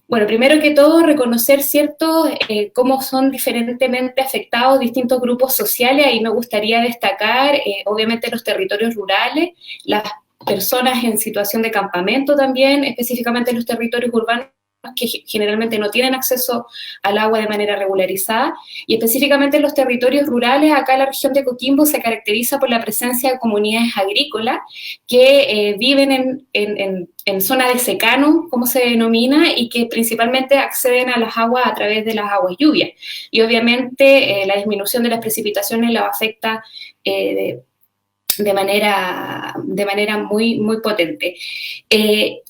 Bueno, primero que todo, reconocer, ¿cierto?, cómo son diferentemente afectados distintos grupos sociales. Ahí me gustaría destacar, obviamente, los territorios rurales, las personas en situación de campamento también, específicamente los territorios urbanos que generalmente no tienen acceso al agua de manera regularizada, y específicamente en los territorios rurales. Acá la región de Coquimbo se caracteriza por la presencia de comunidades agrícolas que viven en zona de secano, como se denomina, y que principalmente acceden a las aguas a través de las aguas lluvias. Y obviamente la disminución de las precipitaciones las afecta de manera muy, muy potente.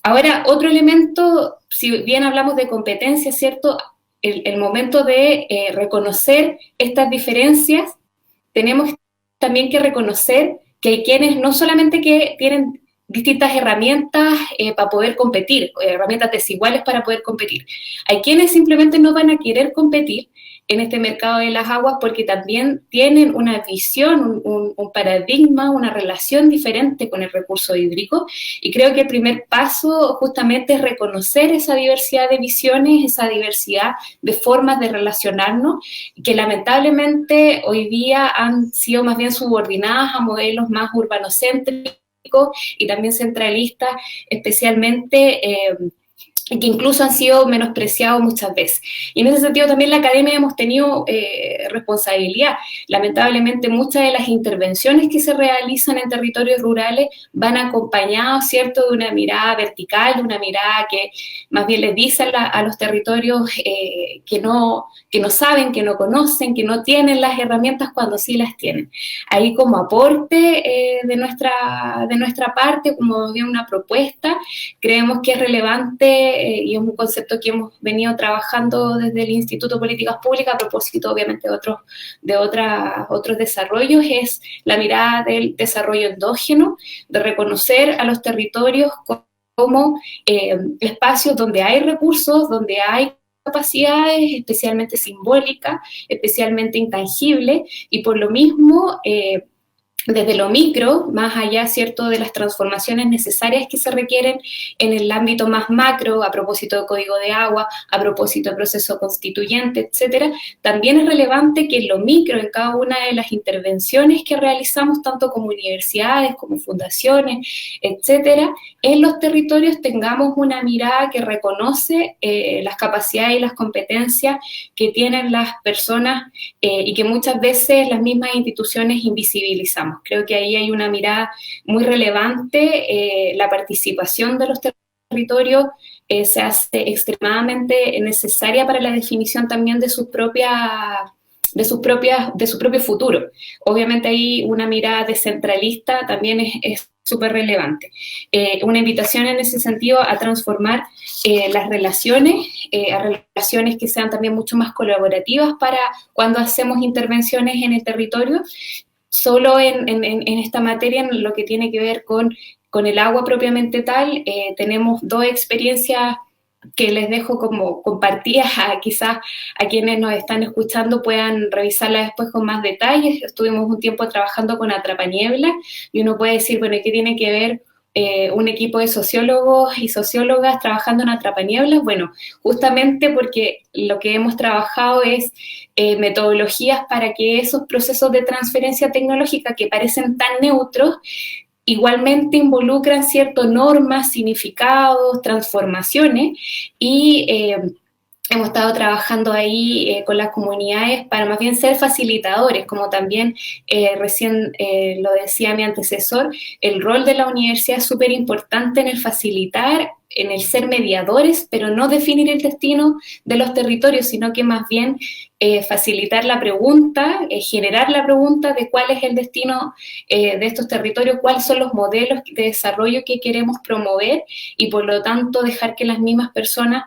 Ahora, otro elemento, si bien hablamos de competencia, ¿cierto?, el momento de reconocer estas diferencias, tenemos también que reconocer que hay quienes no solamente que tienen distintas herramientas para poder competir, herramientas desiguales para poder competir. Hay quienes simplemente no van a querer competir en este mercado de las aguas porque también tienen una visión, un paradigma, una relación diferente con el recurso hídrico, y creo que el primer paso justamente es reconocer esa diversidad de visiones, esa diversidad de formas de relacionarnos, que lamentablemente hoy día han sido más bien subordinadas a modelos más urbanocéntricos y también centralistas, especialmente que incluso han sido menospreciados muchas veces. Y en ese sentido también la academia hemos tenido responsabilidad. Lamentablemente muchas de las intervenciones que se realizan en territorios rurales van acompañadas, ¿cierto?, de una mirada vertical, de una mirada que más bien les dice a los territorios que no saben, que no conocen, que no tienen las herramientas cuando sí las tienen. Ahí como aporte de nuestra parte, como bien una propuesta, creemos que es relevante y es un concepto que hemos venido trabajando desde el Instituto de Políticas Públicas a propósito obviamente de otros desarrollos, es la mirada del desarrollo endógeno, de reconocer a los territorios como espacios donde hay recursos, donde hay capacidades, especialmente simbólicas, especialmente intangibles, y por lo mismo desde lo micro, más allá, ¿cierto?, de las transformaciones necesarias que se requieren en el ámbito más macro, a propósito de código de agua, a propósito de proceso constituyente, etcétera, también es relevante que en lo micro, en cada una de las intervenciones que realizamos, tanto como universidades, como fundaciones, etcétera, en los territorios tengamos una mirada que reconoce las capacidades y las competencias que tienen las personas y que muchas veces las mismas instituciones invisibilizamos. Creo que ahí hay una mirada muy relevante, la participación de los territorios se hace extremadamente necesaria para la definición también de su propio futuro. Obviamente ahí una mirada descentralista también es súper relevante. Una invitación en ese sentido a transformar las relaciones, a relaciones que sean también mucho más colaborativas para cuando hacemos intervenciones en el territorio. Solo en esta materia, en lo que tiene que ver con el agua propiamente tal, tenemos dos experiencias que les dejo como compartidas, quizás a quienes nos están escuchando puedan revisarlas después con más detalles. Estuvimos un tiempo trabajando con Atrapaniebla y uno puede decir, bueno, ¿qué tiene que ver un equipo de sociólogos y sociólogas trabajando en Atrapanieblas? Bueno, justamente porque lo que hemos trabajado es metodologías para que esos procesos de transferencia tecnológica que parecen tan neutros igualmente involucran ciertas normas, significados, transformaciones, y hemos estado trabajando ahí con las comunidades para más bien ser facilitadores, como también recién lo decía mi antecesor, el rol de la universidad es súper importante en el facilitar, en el ser mediadores, pero no definir el destino de los territorios, sino que más bien facilitar la pregunta, generar la pregunta de cuál es el destino de estos territorios, cuáles son los modelos de desarrollo que queremos promover, y por lo tanto dejar que las mismas personas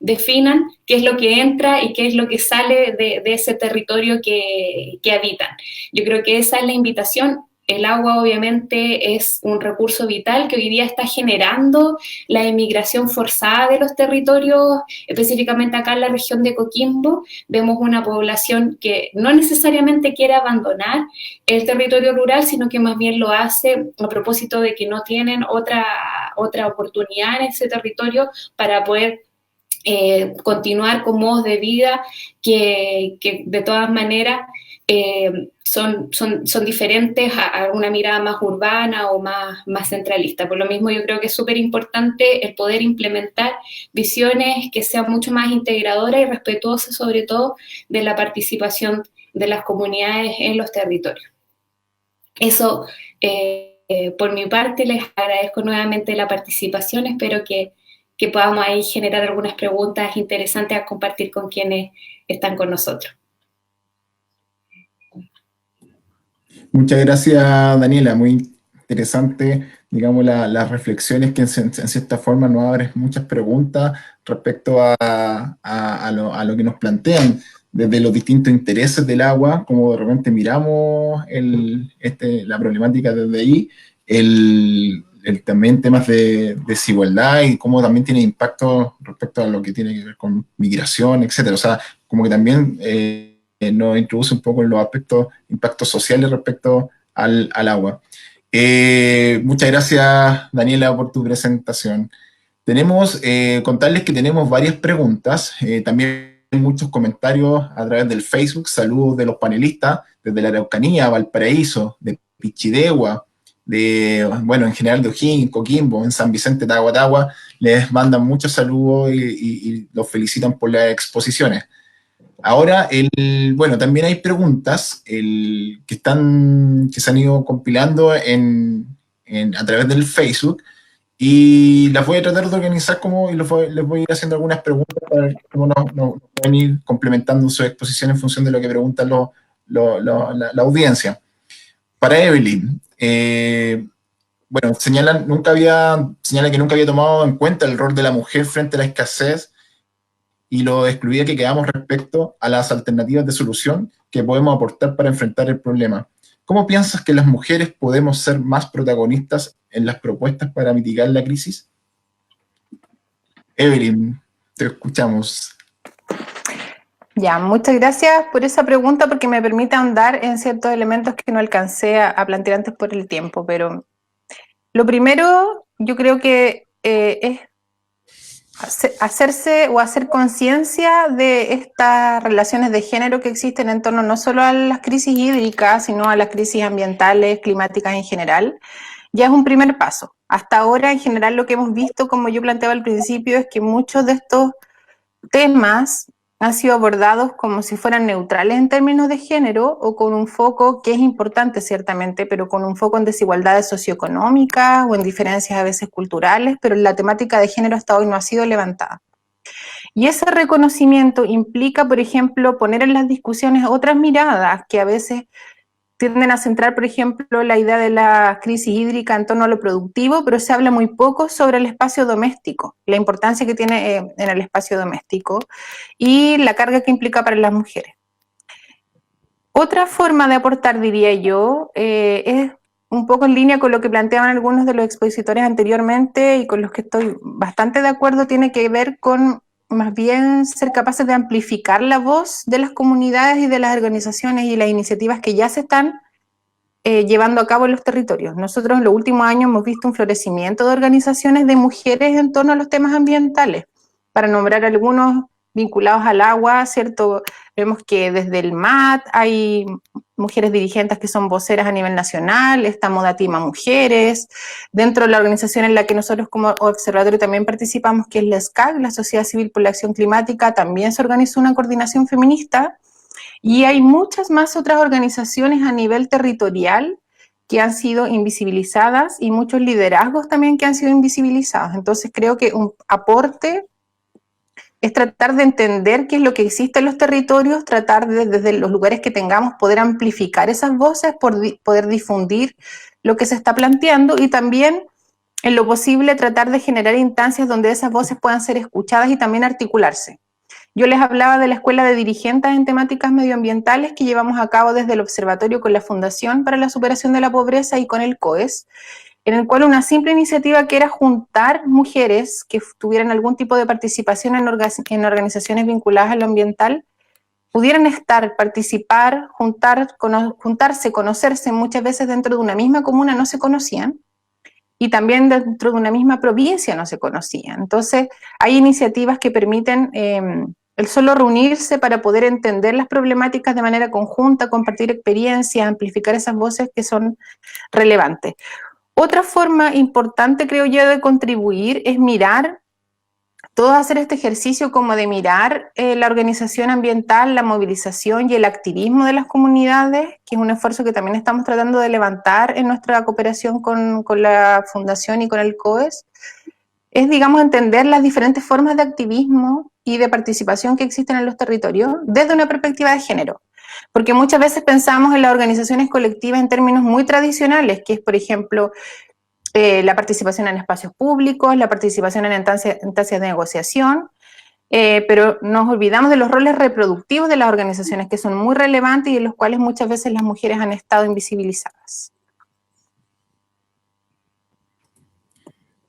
definan qué es lo que entra y qué es lo que sale de ese territorio que habitan. Yo creo que esa es la invitación. El agua obviamente es un recurso vital que hoy día está generando la emigración forzada de los territorios, específicamente acá en la región de Coquimbo. Vemos una población que no necesariamente quiere abandonar el territorio rural, sino que más bien lo hace a propósito de que no tienen otra oportunidad en ese territorio para poder continuar con modos de vida que de todas maneras son diferentes a una mirada más urbana o más centralista. Por lo mismo yo creo que es súper importante el poder implementar visiones que sean mucho más integradoras y respetuosas sobre todo de la participación de las comunidades en los territorios. Eso, por mi parte, les agradezco nuevamente la participación, espero que podamos ahí generar algunas preguntas interesantes a compartir con quienes están con nosotros. Muchas gracias, Daniela. Muy interesante, digamos, las reflexiones que en cierta forma nos abren muchas preguntas respecto a lo que nos plantean desde los distintos intereses del agua, como de repente miramos la problemática desde ahí, también temas de desigualdad y cómo también tiene impacto respecto a lo que tiene que ver con migración, etcétera. O sea, como que también nos introduce un poco en los aspectos, impactos sociales respecto al agua. Muchas gracias, Daniela, por tu presentación. Contarles que tenemos varias preguntas, también muchos comentarios a través del Facebook, saludos de los panelistas, desde la Araucanía, Valparaíso, de Pichidegua, en general de O'Higgins, Coquimbo, en San Vicente, Tagua, les mandan muchos saludos y los felicitan por las exposiciones. Ahora, también hay preguntas que se han ido compilando a través del Facebook y las voy a tratar de organizar y les voy a ir haciendo algunas preguntas para cómo nos pueden ir complementando su exposición en función de lo que preguntan la audiencia. Para Evelyn, señala que nunca había tomado en cuenta el rol de la mujer frente a la escasez y lo excluida que quedamos respecto a las alternativas de solución que podemos aportar para enfrentar el problema. ¿Cómo piensas que las mujeres podemos ser más protagonistas en las propuestas para mitigar la crisis? Evelyn, te escuchamos. Ya, muchas gracias por esa pregunta porque me permite ahondar en ciertos elementos que no alcancé a plantear antes por el tiempo, pero lo primero yo creo que es hacer conciencia de estas relaciones de género que existen en torno no solo a las crisis hídricas, sino a las crisis ambientales, climáticas en general. Ya es un primer paso. Hasta ahora, en general, lo que hemos visto, como yo planteaba al principio, es que muchos de estos temas han sido abordados como si fueran neutrales en términos de género o con un foco que es importante ciertamente, pero con un foco en desigualdades socioeconómicas o en diferencias a veces culturales, pero la temática de género hasta hoy no ha sido levantada. Y ese reconocimiento implica, por ejemplo, poner en las discusiones otras miradas que a veces tienden a centrar, por ejemplo, la idea de la crisis hídrica en torno a lo productivo, pero se habla muy poco sobre el espacio doméstico, la importancia que tiene en el espacio doméstico y la carga que implica para las mujeres. Otra forma de aportar, diría yo, es un poco en línea con lo que planteaban algunos de los expositores anteriormente y con los que estoy bastante de acuerdo, tiene que ver con más bien ser capaces de amplificar la voz de las comunidades y de las organizaciones y las iniciativas que ya se están llevando a cabo en los territorios. Nosotros en los últimos años hemos visto un florecimiento de organizaciones de mujeres en torno a los temas ambientales. Para nombrar algunos vinculados al agua, ¿cierto? Vemos que desde el MAT hay mujeres dirigentes que son voceras a nivel nacional, está Modatima Mujeres, dentro de la organización en la que nosotros como observatorio también participamos, que es la SCAC, la Sociedad Civil por la Acción Climática, también se organizó una coordinación feminista, y hay muchas más otras organizaciones a nivel territorial que han sido invisibilizadas y muchos liderazgos también que han sido invisibilizados. Entonces creo que un aporte es tratar de entender qué es lo que existe en los territorios, tratar de, desde los lugares que tengamos, poder amplificar esas voces, poder difundir lo que se está planteando y también en lo posible tratar de generar instancias donde esas voces puedan ser escuchadas y también articularse. Yo les hablaba de la Escuela de Dirigentes en Temáticas Medioambientales que llevamos a cabo desde el Observatorio con la Fundación para la Superación de la Pobreza y con el COES, en el cual una simple iniciativa que era juntar mujeres que tuvieran algún tipo de participación en organizaciones vinculadas a lo ambiental, pudieran estar, participar, juntarse, conocerse, muchas veces dentro de una misma comuna no se conocían, y también dentro de una misma provincia no se conocían. Entonces, hay iniciativas que permiten el solo reunirse para poder entender las problemáticas de manera conjunta, compartir experiencias, amplificar esas voces que son relevantes. Otra forma importante, creo yo, de contribuir es mirar, todos hacer este ejercicio como de mirar la organización ambiental, la movilización y el activismo de las comunidades, que es un esfuerzo que también estamos tratando de levantar en nuestra cooperación con la Fundación y con el COES, es, digamos, entender las diferentes formas de activismo y de participación que existen en los territorios desde una perspectiva de género. Porque muchas veces pensamos en las organizaciones colectivas en términos muy tradicionales, que es, por ejemplo, la participación en espacios públicos, la participación en instancias de negociación, pero nos olvidamos de los roles reproductivos de las organizaciones, que son muy relevantes y en los cuales muchas veces las mujeres han estado invisibilizadas.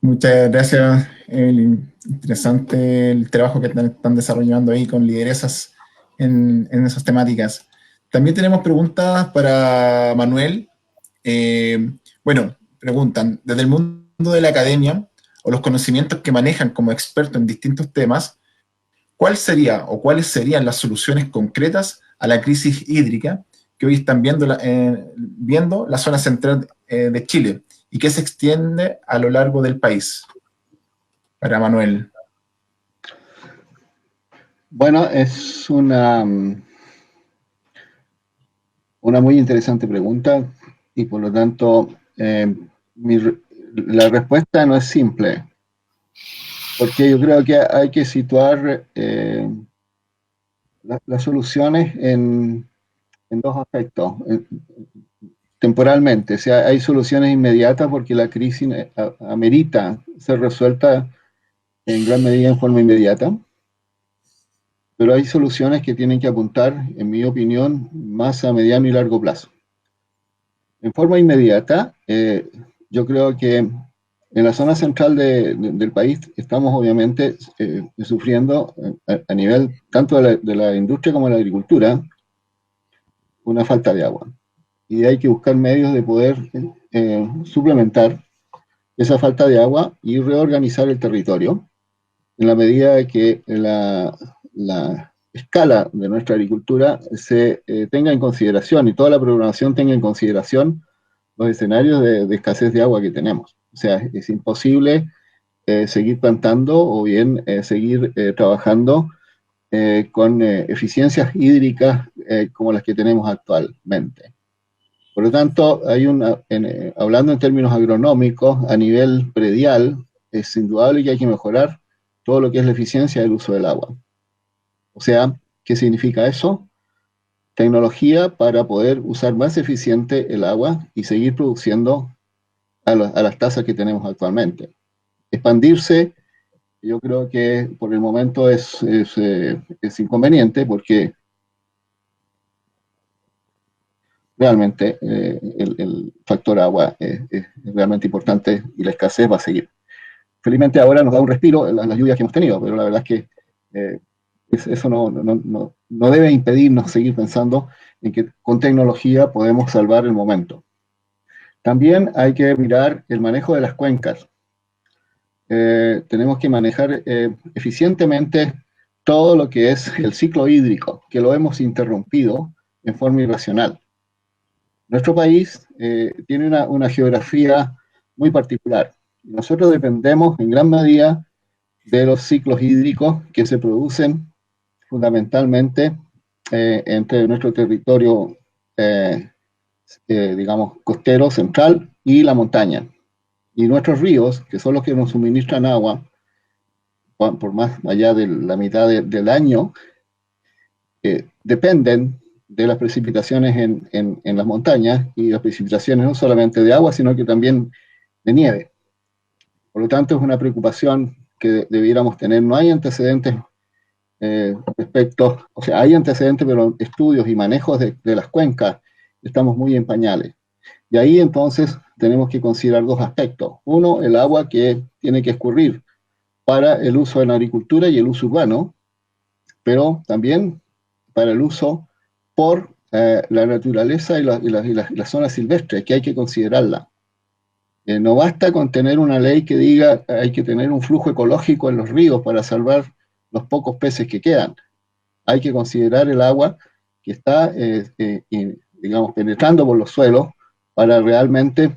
Muchas gracias, Evelyn. Interesante el trabajo que están desarrollando ahí con lideresas en esas temáticas. También tenemos preguntas para Manuel. Bueno, preguntan, desde el mundo de la academia o los conocimientos que manejan como expertos en distintos temas, ¿cuál sería o cuáles serían las soluciones concretas a la crisis hídrica que hoy están viendo la zona central de Chile y que se extiende a lo largo del país? Para Manuel. Bueno, es una muy interesante pregunta y por lo tanto la respuesta no es simple, porque yo creo que hay que situar las soluciones en dos aspectos. Temporalmente, o sea, hay soluciones inmediatas porque la crisis amerita ser resuelta en gran medida en forma inmediata, pero hay soluciones que tienen que apuntar, en mi opinión, más a mediano y largo plazo. En forma inmediata, yo creo que en la zona central del país estamos obviamente sufriendo a nivel tanto de la industria como de la agricultura una falta de agua. Y hay que buscar medios de poder suplementar esa falta de agua y reorganizar el territorio en la medida de que la escala de nuestra agricultura se tenga en consideración y toda la programación tenga en consideración los escenarios de escasez de agua que tenemos. O sea, es imposible seguir plantando o bien seguir trabajando con eficiencias hídricas como las que tenemos actualmente. Por lo tanto, hablando en términos agronómicos, a nivel predial, es indudable que hay que mejorar todo lo que es la eficiencia del uso del agua. O sea, ¿qué significa eso? Tecnología para poder usar más eficiente el agua y seguir produciendo a las tasas que tenemos actualmente. Expandirse, yo creo que por el momento es inconveniente porque realmente el factor agua es realmente importante y la escasez va a seguir. Felizmente ahora nos da un respiro las lluvias que hemos tenido, pero la verdad es que eso no debe impedirnos seguir pensando en que con tecnología podemos salvar el momento. También hay que mirar el manejo de las cuencas. Tenemos que manejar eficientemente todo lo que es el ciclo hídrico, que lo hemos interrumpido en forma irracional. Nuestro país tiene una geografía muy particular. Nosotros dependemos en gran medida de los ciclos hídricos que se producen fundamentalmente entre nuestro territorio, digamos, costero, central y la montaña. Y nuestros ríos, que son los que nos suministran agua, por más allá de la mitad del año, dependen de las precipitaciones en las montañas, y las precipitaciones no solamente de agua, sino que también de nieve. Por lo tanto, es una preocupación que debiéramos tener. No hay antecedentes respecto, o sea, hay antecedentes, pero estudios y manejos de las cuencas estamos muy en pañales. Y ahí entonces tenemos que considerar dos aspectos. Uno, el agua que tiene que escurrir para el uso en la agricultura y el uso urbano, pero también para el uso por la naturaleza y las zonas silvestres, que hay que considerarla. No basta con tener una ley que diga hay que tener un flujo ecológico en los ríos para salvar los pocos peces que quedan. Hay que considerar el agua que está, digamos, penetrando por los suelos para realmente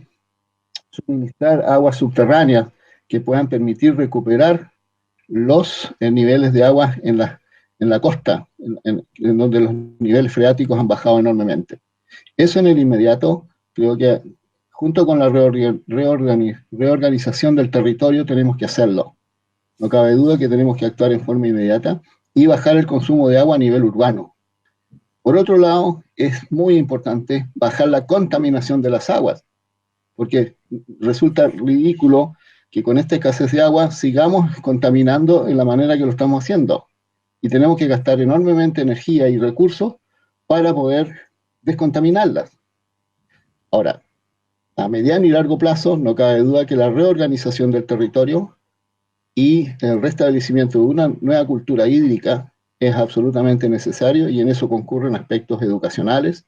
suministrar aguas subterráneas que puedan permitir recuperar los niveles de agua en la costa, en donde los niveles freáticos han bajado enormemente. Eso en el inmediato, creo que junto con la reorganización del territorio tenemos que hacerlo. No cabe duda que tenemos que actuar en forma inmediata y bajar el consumo de agua a nivel urbano. Por otro lado, es muy importante bajar la contaminación de las aguas, porque resulta ridículo que con esta escasez de agua sigamos contaminando en la manera que lo estamos haciendo. Y tenemos que gastar enormemente energía y recursos para poder descontaminarlas. Ahora, a mediano y largo plazo, no cabe duda que la reorganización del territorio y el restablecimiento de una nueva cultura hídrica es absolutamente necesario, y en eso concurren aspectos educacionales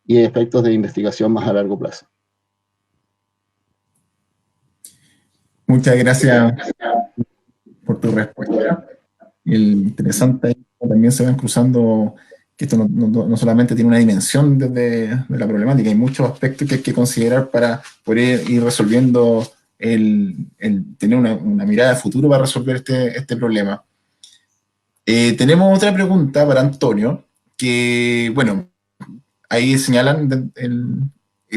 y aspectos de investigación más a largo plazo. Muchas gracias por tu respuesta. El interesante es que también se van cruzando que esto no solamente tiene una dimensión de la problemática, hay muchos aspectos que hay que considerar para poder ir resolviendo tener una mirada de futuro para resolver este problema. Tenemos otra pregunta para Antonio, que, bueno, ahí señalan,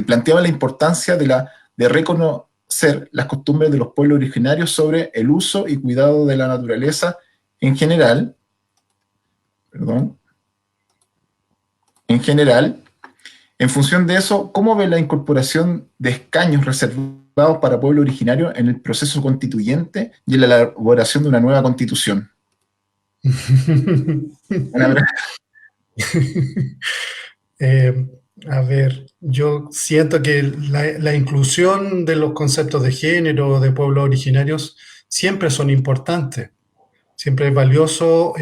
planteaba la importancia de reconocer las costumbres de los pueblos originarios sobre el uso y cuidado de la naturaleza en general. En general, en función de eso, ¿cómo ve la incorporación de escaños reservados para pueblo originario en el proceso constituyente y en la elaboración de una nueva constitución? A ver, yo siento que la inclusión de los conceptos de género, de pueblos originarios, siempre son importantes. Siempre es valioso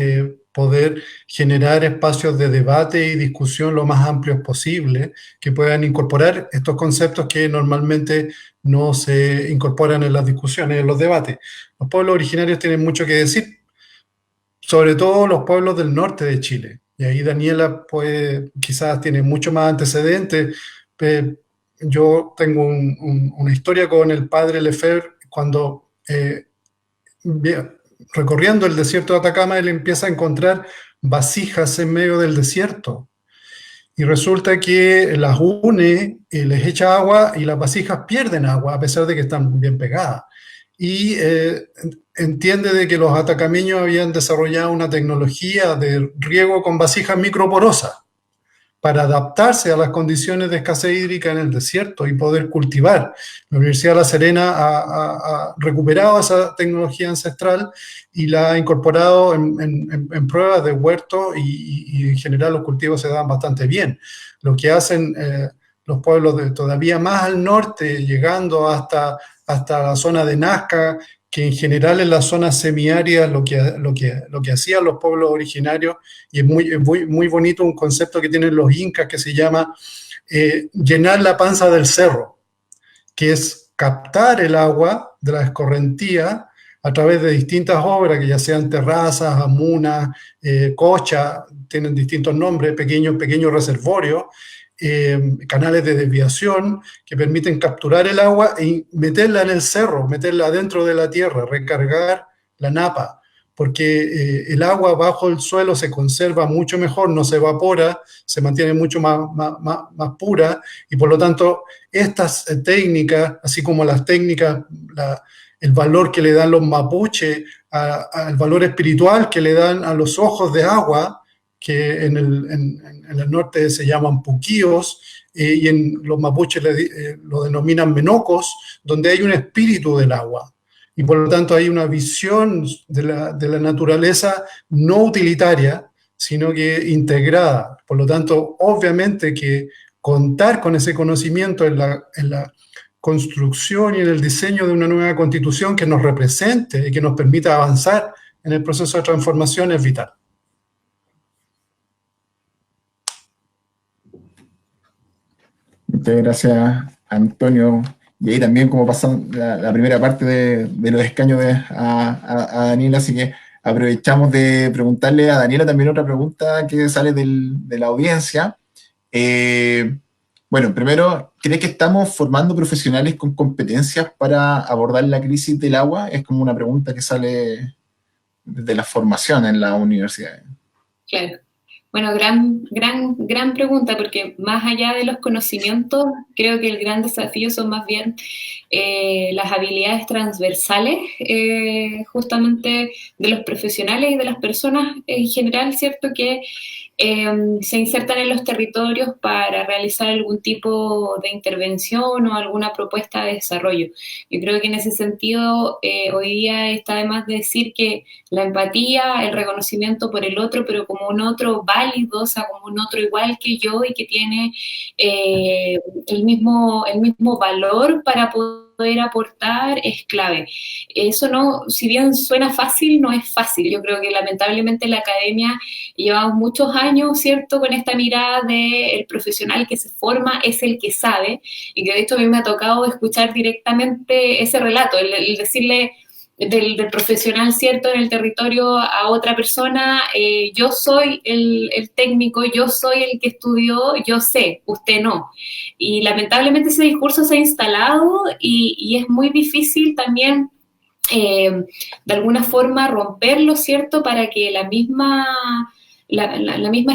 poder generar espacios de debate y discusión lo más amplios posible, que puedan incorporar estos conceptos que normalmente no se incorporan en las discusiones, en los debates. Los pueblos originarios tienen mucho que decir, sobre todo los pueblos del norte de Chile. Y ahí Daniela quizás tiene mucho más antecedentes. Yo tengo una historia con el padre Lefebvre cuando recorriendo el desierto de Atacama, él empieza a encontrar vasijas en medio del desierto. Y resulta que las une, les echa agua y las vasijas pierden agua a pesar de que están bien pegadas. Y entiende de que los atacameños habían desarrollado una tecnología de riego con vasijas microporosas para adaptarse a las condiciones de escasez hídrica en el desierto y poder cultivar. La Universidad de La Serena ha recuperado esa tecnología ancestral y la ha incorporado en pruebas de huerto, y en general los cultivos se dan bastante bien. Lo que hacen los pueblos todavía más al norte, llegando hasta la zona de Nazca, que en general en las zonas semiáridas lo que hacían los pueblos originarios, y es muy bonito un concepto que tienen los incas que se llama llenar la panza del cerro, que es captar el agua de la escorrentía a través de distintas obras, que ya sean terrazas, amunas, cochas, tienen distintos nombres, pequeños reservorios, canales de desviación que permiten capturar el agua y meterla en el cerro, meterla dentro de la tierra, recargar la napa, porque el agua bajo el suelo se conserva mucho mejor, no se evapora, se mantiene mucho más pura, y por lo tanto estas técnicas, así como las técnicas, el valor que le dan los mapuches, al valor espiritual que le dan a los ojos de agua, que en el norte se llaman puquíos, y en los mapuches lo denominan menocos, donde hay un espíritu del agua. y por lo tanto hay una visión de la naturaleza no utilitaria, sino que integrada. Por lo tanto, obviamente que contar con ese conocimiento en la construcción y en el diseño de una nueva constitución que nos represente y que nos permita avanzar en el proceso de transformación es vital. Muchas gracias, Antonio. Y ahí también como pasó la primera parte de los escaños a Daniela, así que aprovechamos de preguntarle a Daniela también otra pregunta que sale de la audiencia. Bueno, primero, ¿crees que estamos formando profesionales con competencias para abordar la crisis del agua? Es como una pregunta que sale desde la formación en la universidad. Claro. Bueno, gran pregunta, porque más allá de los conocimientos, creo que el gran desafío son más bien las habilidades transversales, justamente de los profesionales y de las personas en general, ¿cierto? Que se insertan en los territorios para realizar algún tipo de intervención o alguna propuesta de desarrollo. Yo creo que en ese sentido hoy día está de más decir que la empatía, el reconocimiento por el otro, pero como un otro válido, o sea, como un otro igual que yo y que tiene el mismo valor para poder aportar, es clave. Eso no, si bien suena fácil, no es fácil. Yo creo que lamentablemente la academia llevamos muchos años, ¿cierto?, con esta mirada de el profesional que se forma es el que sabe, y que de hecho a mí me ha tocado escuchar directamente ese relato, el decirle del profesional, ¿cierto?, en el territorio a otra persona, yo soy el técnico, yo soy el que estudió, yo sé, usted no. Y lamentablemente ese discurso se ha instalado y es muy difícil también de alguna forma romperlo, ¿cierto?, para que la misma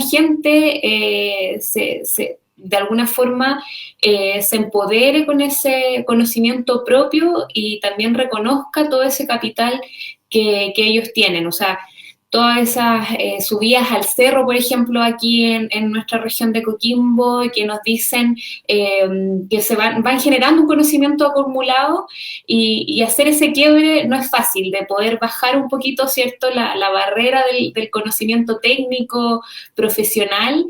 gente de alguna forma se empodere con ese conocimiento propio y también reconozca todo ese capital que ellos tienen. O sea, todas esas subidas al cerro, por ejemplo, aquí en nuestra región de Coquimbo, que nos dicen que se van generando un conocimiento acumulado y hacer ese quiebre no es fácil, de poder bajar un poquito, ¿cierto?, la barrera del conocimiento técnico, profesional,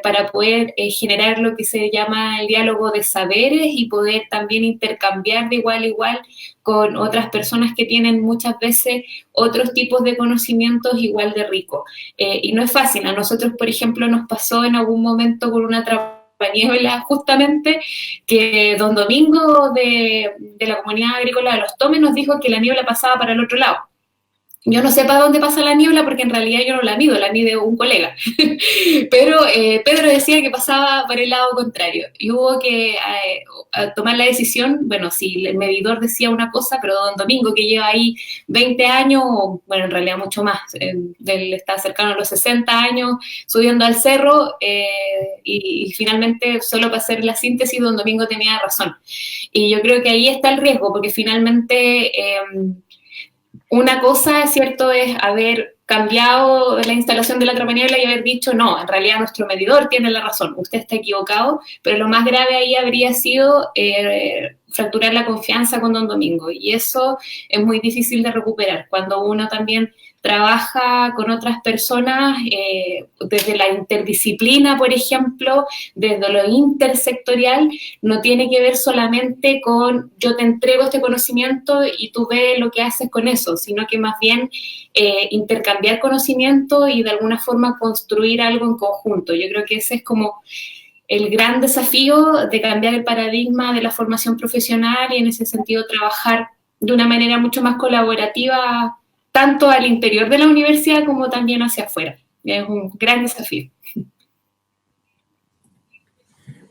para poder generar lo que se llama el diálogo de saberes y poder también intercambiar de igual a igual con otras personas que tienen muchas veces otros tipos de conocimientos igual de ricos. Y no es fácil. A nosotros, por ejemplo, nos pasó en algún momento con una trapaniebla justamente que don Domingo de la comunidad agrícola de Los Tomes nos dijo que la niebla pasaba para el otro lado. Yo no sé para dónde pasa la niebla porque en realidad yo no la mido, la mide un colega. Pero Pedro decía que pasaba por el lado contrario. Y hubo que tomar la decisión, bueno, si el medidor decía una cosa, pero don Domingo, que lleva ahí 20 años, o bueno, en realidad mucho más, él está cercano a los 60 años subiendo al cerro, y finalmente, solo para hacer la síntesis, don Domingo tenía razón. Y yo creo que ahí está el riesgo, porque finalmente una cosa, es cierto, es haber cambiado la instalación de la trapaniebla y haber dicho, no, en realidad nuestro medidor tiene la razón, usted está equivocado, pero lo más grave ahí habría sido fracturar la confianza con don Domingo, y eso es muy difícil de recuperar cuando uno también trabaja con otras personas, desde la interdisciplina, por ejemplo, desde lo intersectorial, no tiene que ver solamente con yo te entrego este conocimiento y tú ves lo que haces con eso, sino que más bien intercambiar conocimiento y de alguna forma construir algo en conjunto. Yo creo que ese es como el gran desafío de cambiar el paradigma de la formación profesional y en ese sentido trabajar de una manera mucho más colaborativa, tanto al interior de la universidad como también hacia afuera. Es un gran desafío.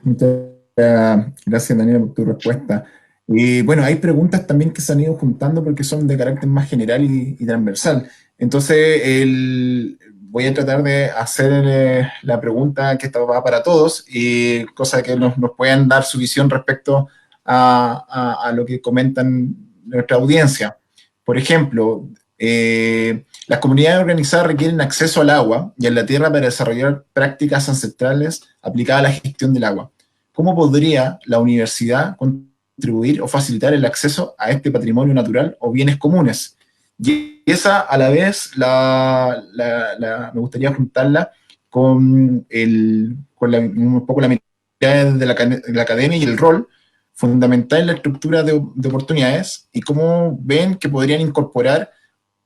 Muchas gracias, Daniela, por tu respuesta. Bueno, hay preguntas también que se han ido juntando porque son de carácter más general y transversal. Entonces, voy a tratar de hacer la pregunta que esta va para todos, cosa que nos puedan dar su visión respecto a lo que comentan nuestra audiencia. Por ejemplo, las comunidades organizadas requieren acceso al agua y a la tierra para desarrollar prácticas ancestrales aplicadas a la gestión del agua. ¿Cómo podría la universidad contribuir contribuir o facilitar el acceso a este patrimonio natural o bienes comunes. Y esa, a la vez, me gustaría juntarla con un poco la mirada de la academia y el rol fundamental en la estructura de oportunidades y cómo ven que podrían incorporar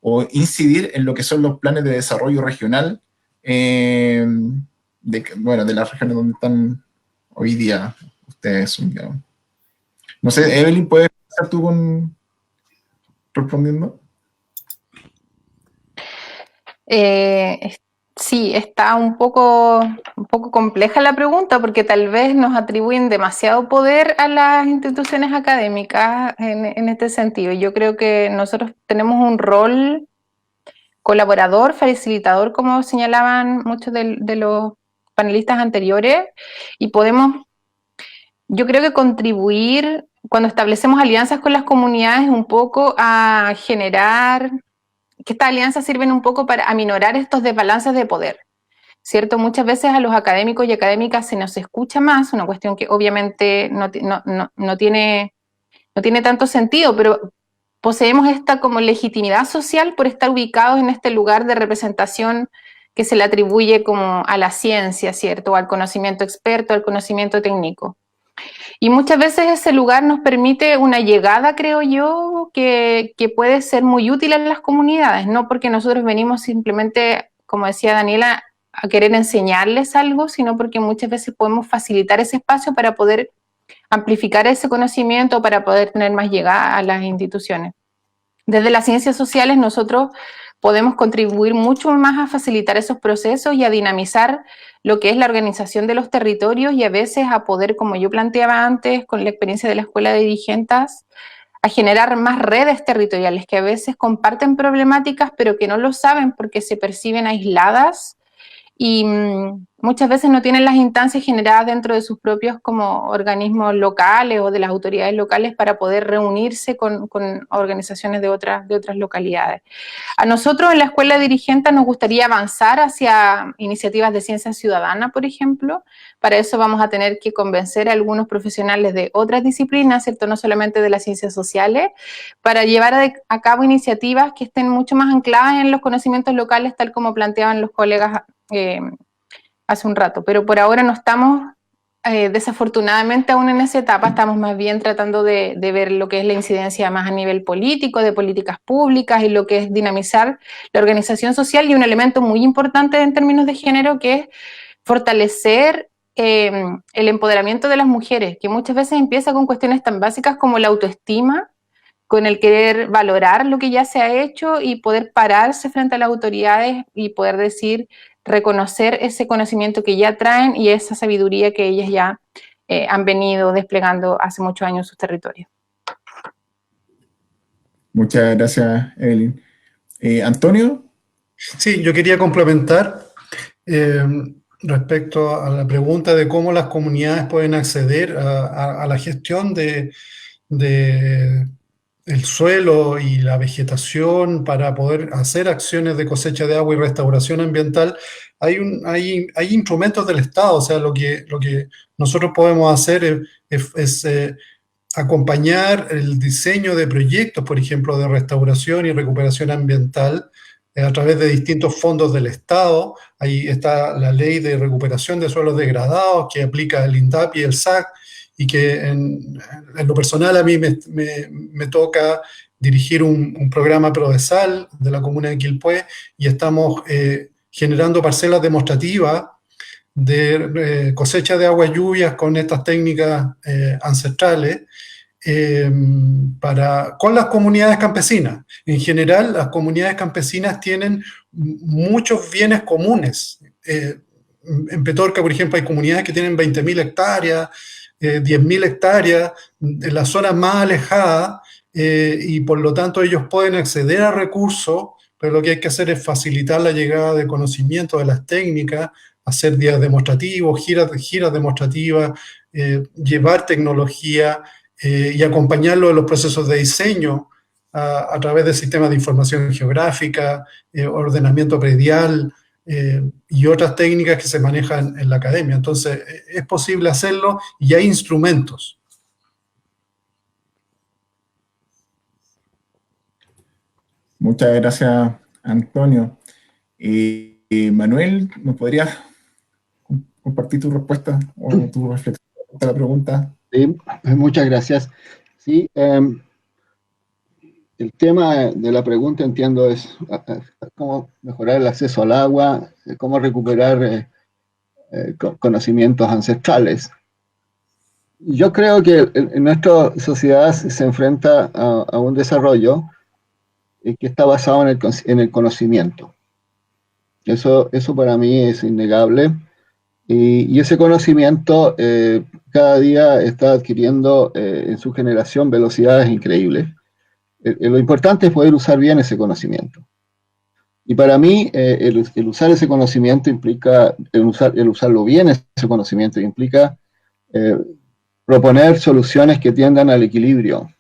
o incidir en lo que son los planes de desarrollo regional de las regiones donde están hoy día ustedes. No sé, Evelyn, ¿puedes empezar tú respondiendo? Sí, está un poco compleja la pregunta porque tal vez nos atribuyen demasiado poder a las instituciones académicas en este sentido. Yo creo que nosotros tenemos un rol colaborador, facilitador, como señalaban muchos de los panelistas anteriores, y podemos, yo creo que contribuir cuando establecemos alianzas con las comunidades un poco a generar, que estas alianzas sirven un poco para aminorar estos desbalances de poder, ¿cierto? Muchas veces a los académicos y académicas se nos escucha más, una cuestión que obviamente no tiene tanto sentido, pero poseemos esta como legitimidad social por estar ubicados en este lugar de representación que se le atribuye como a la ciencia, ¿cierto? O al conocimiento experto, al conocimiento técnico. Y muchas veces ese lugar nos permite una llegada, creo yo, que puede ser muy útil en las comunidades, no porque nosotros venimos simplemente, como decía Daniela, a querer enseñarles algo, sino porque muchas veces podemos facilitar ese espacio para poder amplificar ese conocimiento, para poder tener más llegada a las instituciones. Desde las ciencias sociales nosotros podemos contribuir mucho más a facilitar esos procesos y a dinamizar lo que es la organización de los territorios y a veces a poder, como yo planteaba antes con la experiencia de la Escuela de Dirigentes, a generar más redes territoriales que a veces comparten problemáticas pero que no lo saben porque se perciben aisladas y muchas veces no tienen las instancias generadas dentro de sus propios como organismos locales o de las autoridades locales para poder reunirse con organizaciones de otras localidades. A nosotros en la Escuela Dirigente nos gustaría avanzar hacia iniciativas de ciencia ciudadana, por ejemplo. Para eso vamos a tener que convencer a algunos profesionales de otras disciplinas, ¿cierto? No solamente de las ciencias sociales, para llevar a cabo iniciativas que estén mucho más ancladas en los conocimientos locales, tal como planteaban los colegas hace un rato, pero por ahora no estamos desafortunadamente aún en esa etapa, estamos más bien tratando de ver lo que es la incidencia más a nivel político, de políticas públicas y lo que es dinamizar la organización social y un elemento muy importante en términos de género que es fortalecer el empoderamiento de las mujeres, que muchas veces empieza con cuestiones tan básicas como la autoestima, con el querer valorar lo que ya se ha hecho y poder pararse frente a las autoridades y poder decir, reconocer ese conocimiento que ya traen y esa sabiduría que ellas ya han venido desplegando hace muchos años en sus territorios. Muchas gracias, Evelyn. ¿Antonio? Sí, yo quería complementar respecto a la pregunta de cómo las comunidades pueden acceder a la gestión de el suelo y la vegetación para poder hacer acciones de cosecha de agua y restauración ambiental. Hay instrumentos del Estado, o sea, lo que nosotros podemos hacer es acompañar el diseño de proyectos, por ejemplo, de restauración y recuperación ambiental a través de distintos fondos del Estado. Ahí está la ley de recuperación de suelos degradados que aplica el INDAP y el SAC, y que en lo personal a mí me toca dirigir un programa PRODESAL de la comuna de Quilpué y estamos generando parcelas demostrativas de cosecha de agua y lluvias con estas técnicas ancestrales con las comunidades campesinas. En general, las comunidades campesinas tienen muchos bienes comunes. En Petorca, por ejemplo, hay comunidades que tienen 20.000 hectáreas, 10.000 hectáreas en las zonas más alejadas y por lo tanto ellos pueden acceder a recursos, pero lo que hay que hacer es facilitar la llegada de conocimiento de las técnicas, hacer días demostrativos, giras demostrativas, llevar tecnología y acompañarlo en los procesos de diseño a través de sistemas de información geográfica, ordenamiento predial, y otras técnicas que se manejan en la academia. Entonces, es posible hacerlo y hay instrumentos. Muchas gracias, Antonio. Manuel, ¿nos podrías compartir tu respuesta o tu reflexión a la pregunta? Sí, muchas gracias. Sí, el tema de la pregunta, entiendo, es cómo mejorar el acceso al agua, cómo recuperar conocimientos ancestrales. Yo creo que en nuestra sociedad se enfrenta a un desarrollo que está basado en el conocimiento. Eso para mí es innegable. Y ese conocimiento cada día está adquiriendo en su generación velocidades increíbles. Lo importante es poder usar bien ese conocimiento. Y para mí, el usar ese conocimiento implica, el usarlo bien, ese conocimiento implica proponer soluciones que tiendan al equilibrio,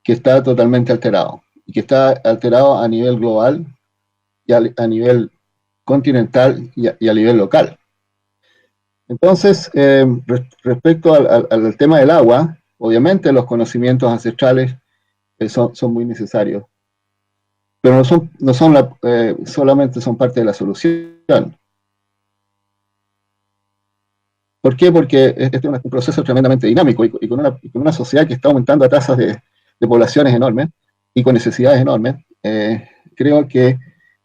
que está totalmente alterado, y que está alterado a nivel global, y a nivel continental y a nivel local. Entonces, respecto al tema del agua, obviamente los conocimientos ancestrales son muy necesarios, pero solamente son parte de la solución. ¿Por qué? Porque este es un proceso tremendamente dinámico y con una sociedad que está aumentando a tasas de poblaciones enormes y con necesidades enormes. Creo que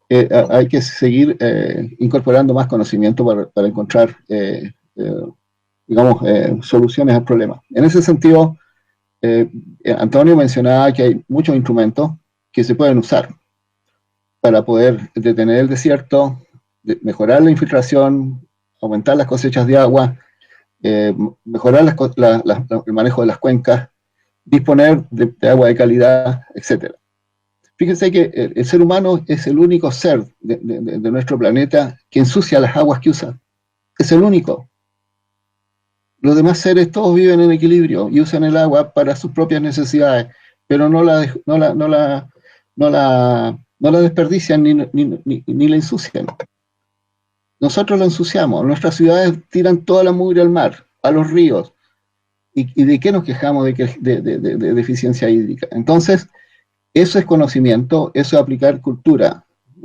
hay que seguir incorporando más conocimiento para encontrar, soluciones al problema. En ese sentido, Antonio mencionaba que hay muchos instrumentos que se pueden usar para poder detener el desierto, mejorar la infiltración, aumentar las cosechas de agua, mejorar el manejo de las cuencas, disponer de agua de calidad, etc. Fíjense que el ser humano es el único ser de nuestro planeta que ensucia las aguas que usa. Es el único. Los demás seres todos viven en equilibrio y usan el agua para sus propias necesidades, pero no la desperdician ni la ensucian. Nosotros lo ensuciamos. Nuestras ciudades tiran toda la mugre al mar, a los ríos. ¿Y de qué nos quejamos de deficiencia hídrica? Entonces, eso es conocimiento, eso es aplicar cultura,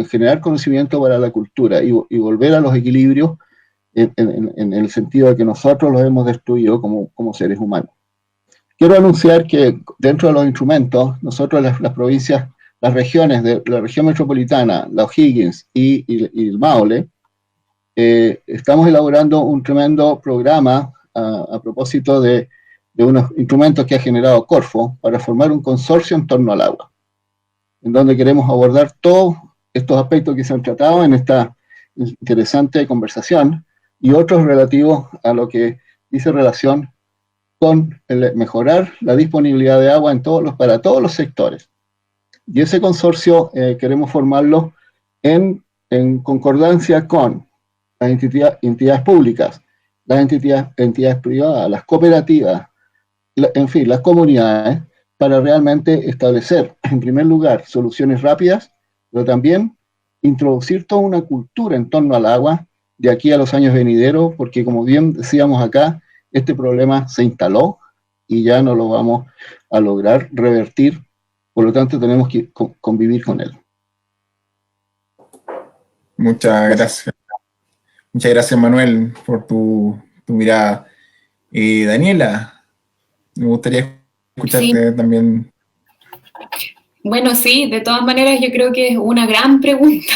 generar conocimiento para la cultura y volver a los equilibrios en el sentido de que nosotros los hemos destruido como seres humanos. Quiero anunciar que dentro de los instrumentos, nosotros las provincias, las regiones de la región metropolitana, la O'Higgins y el Maule, estamos elaborando un tremendo programa a propósito de unos instrumentos que ha generado Corfo para formar un consorcio en torno al agua, en donde queremos abordar todos estos aspectos que se han tratado en esta interesante conversación y otros relativos a lo que dice relación con mejorar la disponibilidad de agua para todos los sectores. Y ese consorcio queremos formarlo en concordancia con las entidades públicas, las entidades privadas, las cooperativas, en fin, las comunidades, para realmente establecer, en primer lugar, soluciones rápidas, pero también introducir toda una cultura en torno al agua de aquí a los años venideros, porque como bien decíamos acá, este problema se instaló y ya no lo vamos a lograr revertir, por lo tanto tenemos que convivir con él. Muchas gracias. Muchas gracias, Manuel, por tu mirada. Daniela, me gustaría escucharte también. Bueno, sí, de todas maneras yo creo que es una gran pregunta.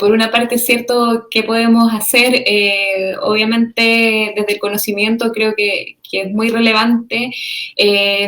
Por una parte es cierto que podemos hacer, obviamente desde el conocimiento creo que es muy relevante,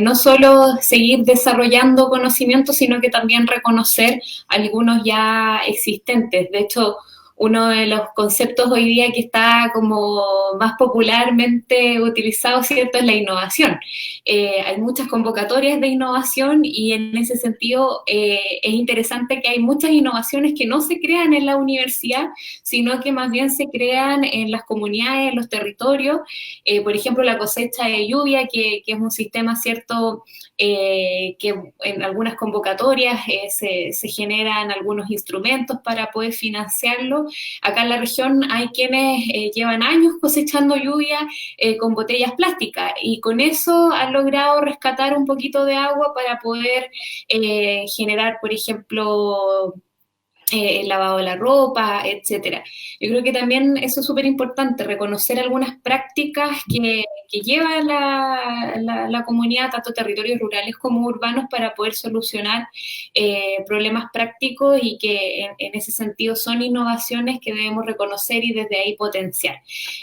no solo seguir desarrollando conocimientos, sino que también reconocer algunos ya existentes. De hecho, uno de los conceptos hoy día que está como más popularmente utilizado, ¿cierto?, es la innovación. Hay muchas convocatorias de innovación y en ese sentido es interesante que hay muchas innovaciones que no se crean en la universidad, sino que más bien se crean en las comunidades, en los territorios. Por ejemplo, la cosecha de lluvia, que es un sistema, ¿cierto?, que en algunas convocatorias se generan algunos instrumentos para poder financiarlo. Acá en la región hay quienes llevan años cosechando lluvia con botellas plásticas y con eso han logrado rescatar un poquito de agua para poder generar, por ejemplo, el lavado de la ropa, etcétera. Yo creo que también eso es súper importante, reconocer algunas prácticas que lleva la comunidad, tanto territorios rurales como urbanos, para poder solucionar problemas prácticos y que en ese sentido son innovaciones que debemos reconocer y desde ahí potenciar.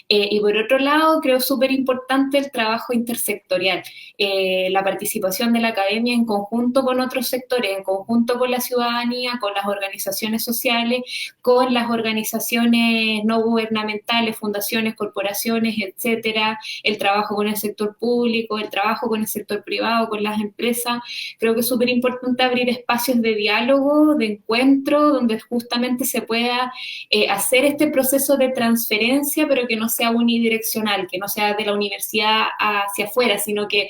Y por otro lado, creo súper importante el trabajo intersectorial, la participación de la academia en conjunto con otros sectores, en conjunto con la ciudadanía, con las organizaciones sociales, con las organizaciones no gubernamentales, fundaciones, corporaciones, etcétera, el trabajo con el sector público, el trabajo con el sector privado, con las empresas. Creo que es súper importante abrir espacios de diálogo, de encuentro, donde justamente se pueda hacer este proceso de transferencia, pero que no sea unidireccional, que no sea de la universidad hacia afuera, sino que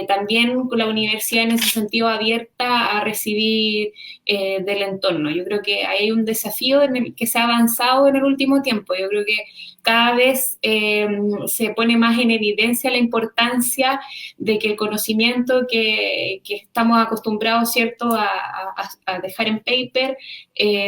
también con la universidad en ese sentido abierta a recibir del entorno. Yo creo que hay un desafío en el que se ha avanzado en el último tiempo. Yo creo que cada vez se pone más en evidencia la importancia de que el conocimiento que estamos acostumbrados, ¿cierto?, a dejar en paper,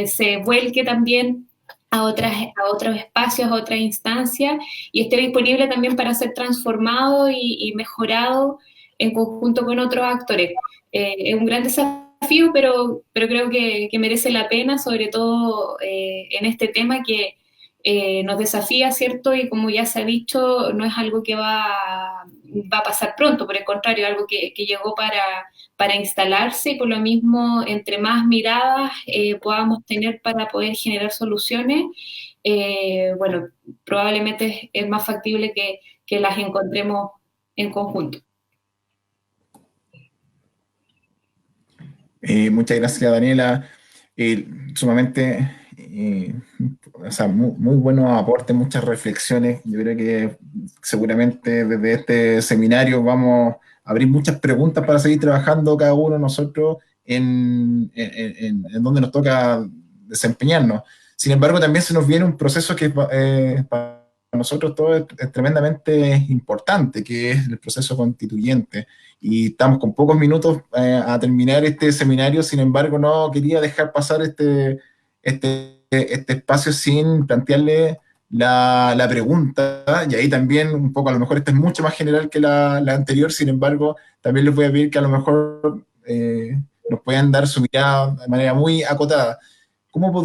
se vuelque también a otros espacios, a otras instancias, y esté disponible también para ser transformado y mejorado en conjunto con otros actores. Es un gran desafío, pero creo que merece la pena, sobre todo en este tema que nos desafía, ¿cierto? Y como ya se ha dicho, no es algo que va a pasar pronto, por el contrario, algo que llegó para instalarse, y por lo mismo, entre más miradas podamos tener para poder generar soluciones, bueno, probablemente es más factible que las encontremos en conjunto. Muchas gracias, Daniela. Sumamente, o sea, muy buenos aportes, muchas reflexiones. Yo creo que seguramente desde este seminario vamos a abrir muchas preguntas para seguir trabajando cada uno de nosotros en donde nos toca desempeñarnos. Sin embargo, también se nos viene un proceso que para nosotros todos es tremendamente importante, que es el proceso constituyente. Y estamos con pocos minutos a terminar este seminario. Sin embargo, no quería dejar pasar este espacio sin plantearle la pregunta, y ahí también un poco, a lo mejor esta es mucho más general que la anterior. Sin embargo, también les voy a pedir que a lo mejor nos puedan dar su mirada de manera muy acotada. ¿Cómo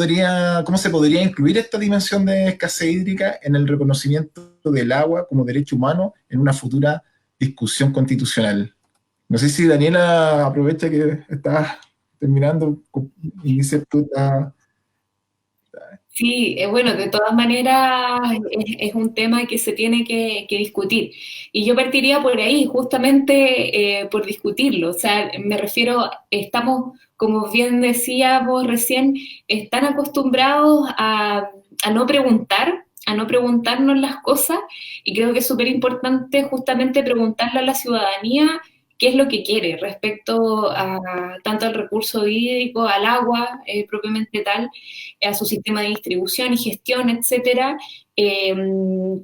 se podría incluir esta dimensión de escasez hídrica en el reconocimiento del agua como derecho humano en una futura discusión constitucional? No sé si Daniela aprovecha que está terminando y dice tú. Sí, bueno, de todas maneras es un tema que se tiene que discutir. Y yo partiría por ahí, justamente por discutirlo. O sea, me refiero, estamos, como bien decíamos recién, están acostumbrados a no preguntar, a no preguntarnos las cosas, y creo que es súper importante justamente preguntarle a la ciudadanía qué es lo que quiere respecto a tanto al recurso hídrico, al agua propiamente tal, a su sistema de distribución y gestión, etcétera,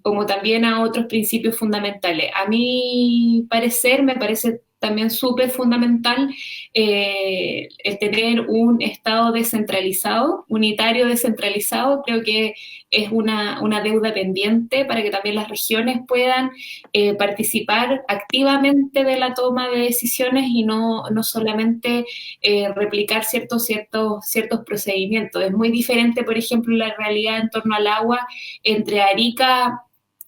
como también a otros principios fundamentales. A mi parecer, me parece también súper fundamental el tener un Estado descentralizado, unitario descentralizado. Creo que es una deuda pendiente para que también las regiones puedan participar activamente de la toma de decisiones y no solamente replicar ciertos procedimientos. Es muy diferente, por ejemplo, la realidad en torno al agua entre Arica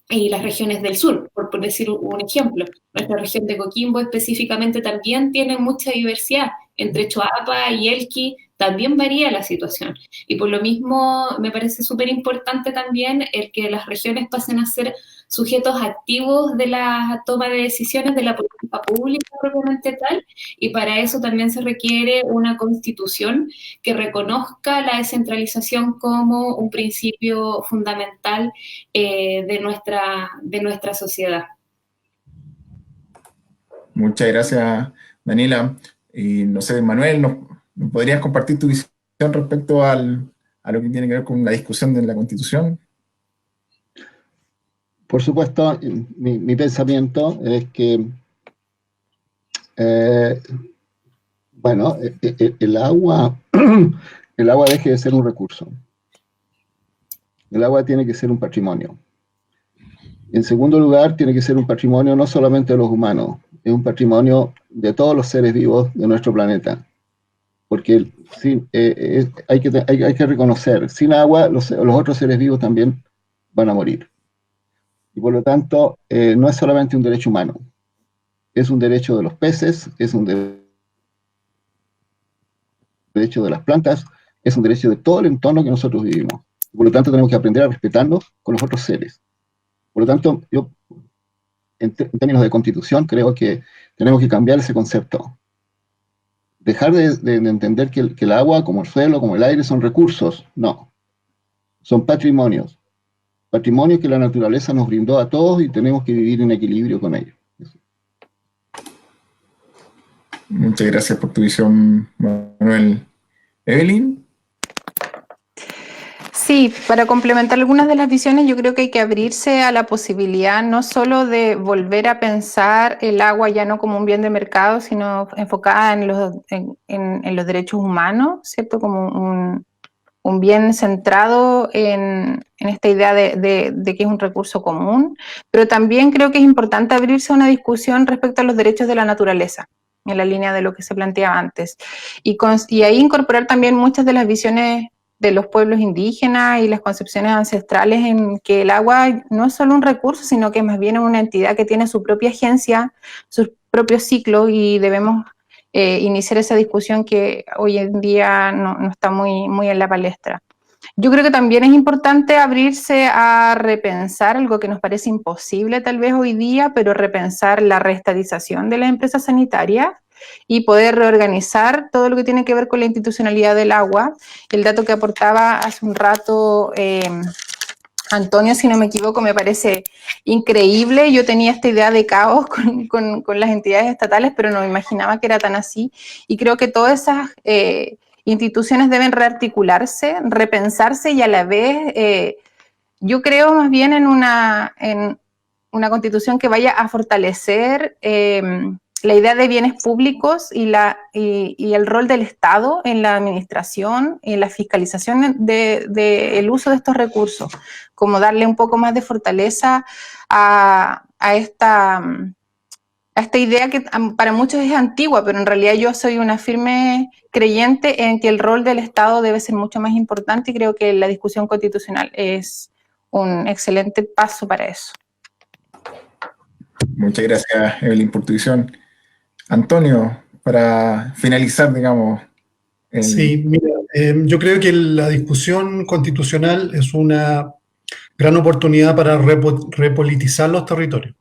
y las regiones del sur, por decir un ejemplo. Nuestra región de Coquimbo específicamente también tiene mucha diversidad. Entre Choapa y Elqui también varía la situación. Y por lo mismo me parece súper importante también el que las regiones pasen a ser sujetos activos de la toma de decisiones de la política pública propiamente tal, y para eso también se requiere una constitución que reconozca la descentralización como un principio fundamental de nuestra sociedad. Muchas gracias, Daniela, y no sé, Manuel, ¿nos podrías compartir tu visión respecto a lo que tiene que ver con la discusión de la Constitución? Por supuesto, mi pensamiento es que, bueno, el agua, el agua deje de ser un recurso. El agua tiene que ser un patrimonio. En segundo lugar, tiene que ser un patrimonio no solamente de los humanos, es un patrimonio de todos los seres vivos de nuestro planeta. Porque hay que reconocer, sin agua los otros seres vivos también van a morir. Y por lo tanto, no es solamente un derecho humano, es un derecho de los peces, es un derecho de las plantas, es un derecho de todo el entorno que nosotros vivimos. Por lo tanto, tenemos que aprender a respetarnos con los otros seres. Por lo tanto, yo, en términos de constitución, creo que tenemos que cambiar ese concepto. Dejar de entender que el agua, como el suelo, como el aire, son recursos. No. Son patrimonios. Patrimonios que la naturaleza nos brindó a todos y tenemos que vivir en equilibrio con ellos. Muchas gracias por tu visión, Manuel. Evelyn. Sí, para complementar algunas de las visiones, yo creo que hay que abrirse a la posibilidad no solo de volver a pensar el agua ya no como un bien de mercado, sino enfocada en los derechos humanos, ¿cierto? Como un bien centrado en esta idea de que es un recurso común, pero también creo que es importante abrirse a una discusión respecto a los derechos de la naturaleza, en la línea de lo que se planteaba antes, y ahí incorporar también muchas de las visiones de los pueblos indígenas y las concepciones ancestrales en que el agua no es solo un recurso, sino que más bien es una entidad que tiene su propia agencia, sus propios ciclos, y debemos iniciar esa discusión que hoy en día no está muy en la palestra. Yo creo que también es importante abrirse a repensar algo que nos parece imposible tal vez hoy día, pero repensar la reestatización de las empresas sanitarias y poder reorganizar todo lo que tiene que ver con la institucionalidad del agua. El dato que aportaba hace un rato Antonio, si no me equivoco, me parece increíble. Yo tenía esta idea de caos con las entidades estatales, pero no me imaginaba que era tan así. Y creo que todas esas instituciones deben rearticularse, repensarse y a la vez, yo creo más bien en una constitución que vaya a fortalecer la idea de bienes públicos y el rol del Estado en la administración y en la fiscalización del uso de estos recursos, como darle un poco más de fortaleza a esta idea que para muchos es antigua, pero en realidad yo soy una firme creyente en que el rol del Estado debe ser mucho más importante, y creo que la discusión constitucional es un excelente paso para eso. Muchas gracias, Evelyn, por tu visión. Antonio, para finalizar, digamos. Sí, mira, yo creo que la discusión constitucional es una gran oportunidad para repolitizar los territorios.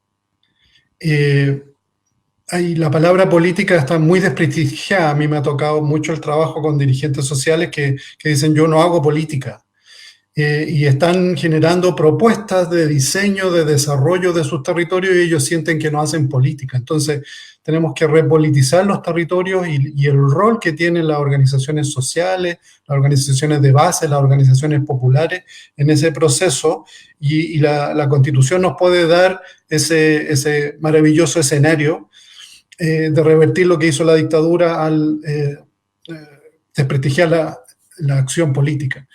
La palabra política está muy desprestigiada. A mí me ha tocado mucho el trabajo con dirigentes sociales que dicen yo no hago política. Y están generando propuestas de diseño, de desarrollo de sus territorios, y ellos sienten que no hacen política. Entonces, tenemos que repolitizar los territorios y el rol que tienen las organizaciones sociales, las organizaciones de base, las organizaciones populares en ese proceso, y la Constitución nos puede dar ese maravilloso escenario de revertir lo que hizo la dictadura al desprestigiar la acción política.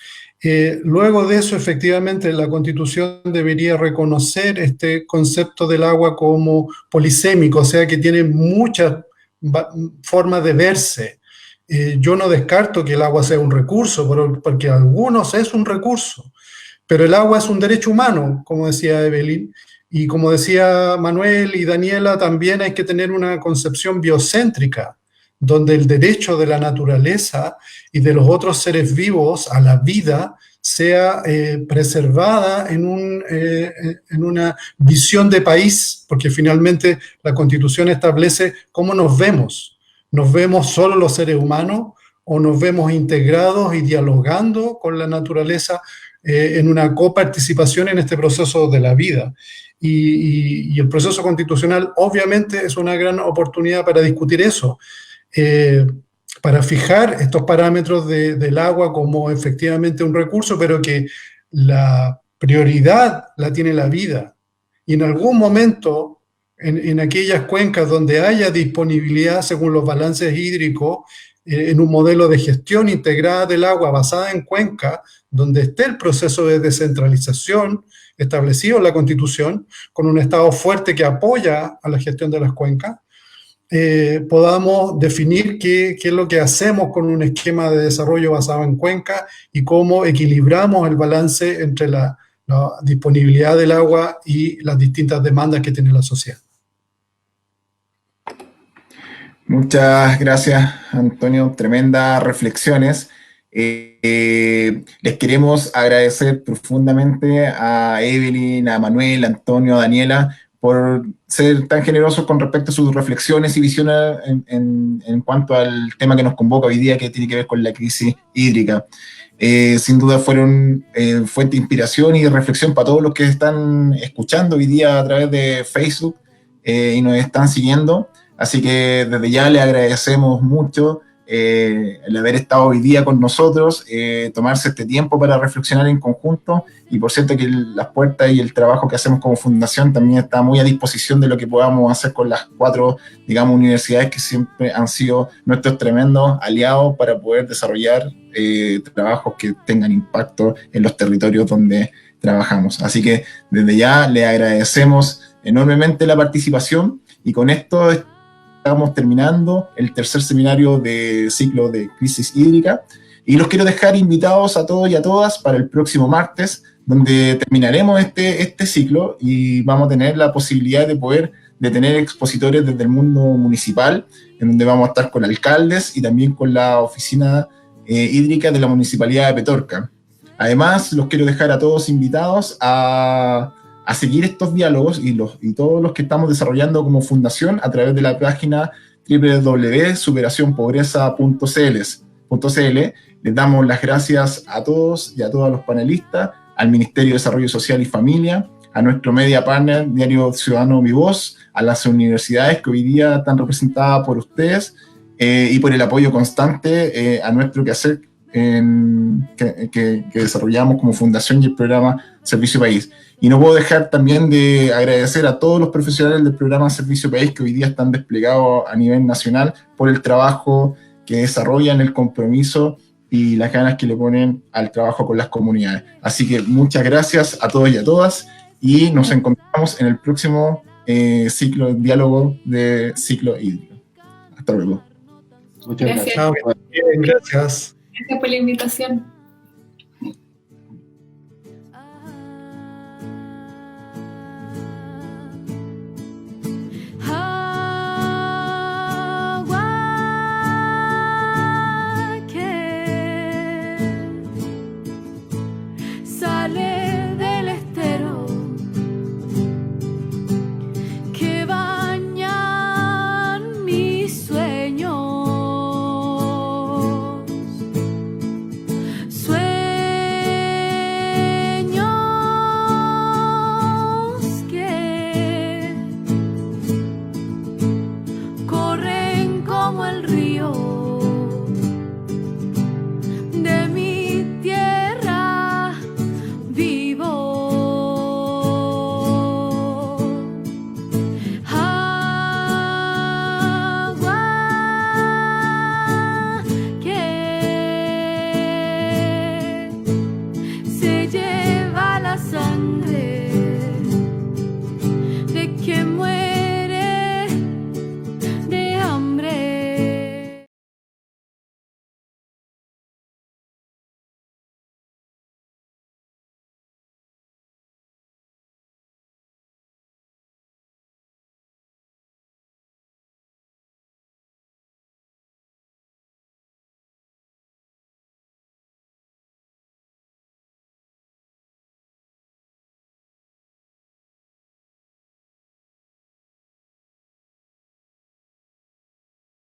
Luego de eso, efectivamente, la Constitución debería reconocer este concepto del agua como polisémico, o sea, que tiene muchas formas de verse. Yo no descarto que el agua sea un recurso, porque algunos es un recurso, pero el agua es un derecho humano, como decía Evelyn, y como decía Manuel y Daniela, también hay que tener una concepción biocéntrica, donde el derecho de la naturaleza y de los otros seres vivos a la vida sea preservada en una visión de país, porque finalmente la Constitución establece cómo nos vemos. ¿Nos vemos solo los seres humanos o nos vemos integrados y dialogando con la naturaleza en una coparticipación en este proceso de la vida. Y el proceso constitucional obviamente es una gran oportunidad para discutir eso, para fijar estos parámetros del agua como efectivamente un recurso, pero que la prioridad la tiene la vida. Y en algún momento, en aquellas cuencas donde haya disponibilidad según los balances hídricos, en un modelo de gestión integrada del agua basada en cuenca, donde esté el proceso de descentralización establecido en la Constitución, con un Estado fuerte que apoya a la gestión de las cuencas, podamos definir qué es lo que hacemos con un esquema de desarrollo basado en cuenca y cómo equilibramos el balance entre la disponibilidad del agua y las distintas demandas que tiene la sociedad. Muchas gracias, Antonio. Tremendas reflexiones. Les queremos agradecer profundamente a Evelyn, a Manuel, a Antonio, a Daniela, por ser tan generosos con respecto a sus reflexiones y visiones en cuanto al tema que nos convoca hoy día, que tiene que ver con la crisis hídrica. Sin duda fueron fuente de inspiración y de reflexión para todos los que están escuchando hoy día a través de Facebook y nos están siguiendo. Así que desde ya le agradecemos mucho el haber estado hoy día con nosotros, tomarse este tiempo para reflexionar en conjunto, y por cierto que las puertas y el trabajo que hacemos como fundación también está muy a disposición de lo que podamos hacer con las 4, digamos, universidades que siempre han sido nuestros tremendos aliados para poder desarrollar trabajos que tengan impacto en los territorios donde trabajamos. Así que desde ya le agradecemos enormemente la participación, y con esto estamos terminando el tercer seminario de ciclo de crisis hídrica, y los quiero dejar invitados a todos y a todas para el próximo martes, donde terminaremos este ciclo y vamos a tener la posibilidad de tener expositores desde el mundo municipal, en donde vamos a estar con alcaldes y también con la oficina hídrica de la Municipalidad de Petorca. Además, los quiero dejar a todos invitados a seguir estos diálogos y todos los que estamos desarrollando como fundación a través de la página www.superacionpobreza.cl. Les damos las gracias a todos y a todas los panelistas, al Ministerio de Desarrollo Social y Familia, a nuestro media partner, Diario Ciudadano Mi Voz, a las universidades que hoy día están representadas por ustedes, y por el apoyo constante a nuestro quehacer que desarrollamos como fundación y el programa Servicio País. Y no puedo dejar también de agradecer a todos los profesionales del programa Servicio País que hoy día están desplegados a nivel nacional por el trabajo que desarrollan, el compromiso y las ganas que le ponen al trabajo con las comunidades. Así que muchas gracias a todos y a todas, y nos encontramos en el próximo ciclo de diálogo de ciclo hídrico. Hasta luego. Muchas gracias. Gracias. Gracias. Gracias por la invitación.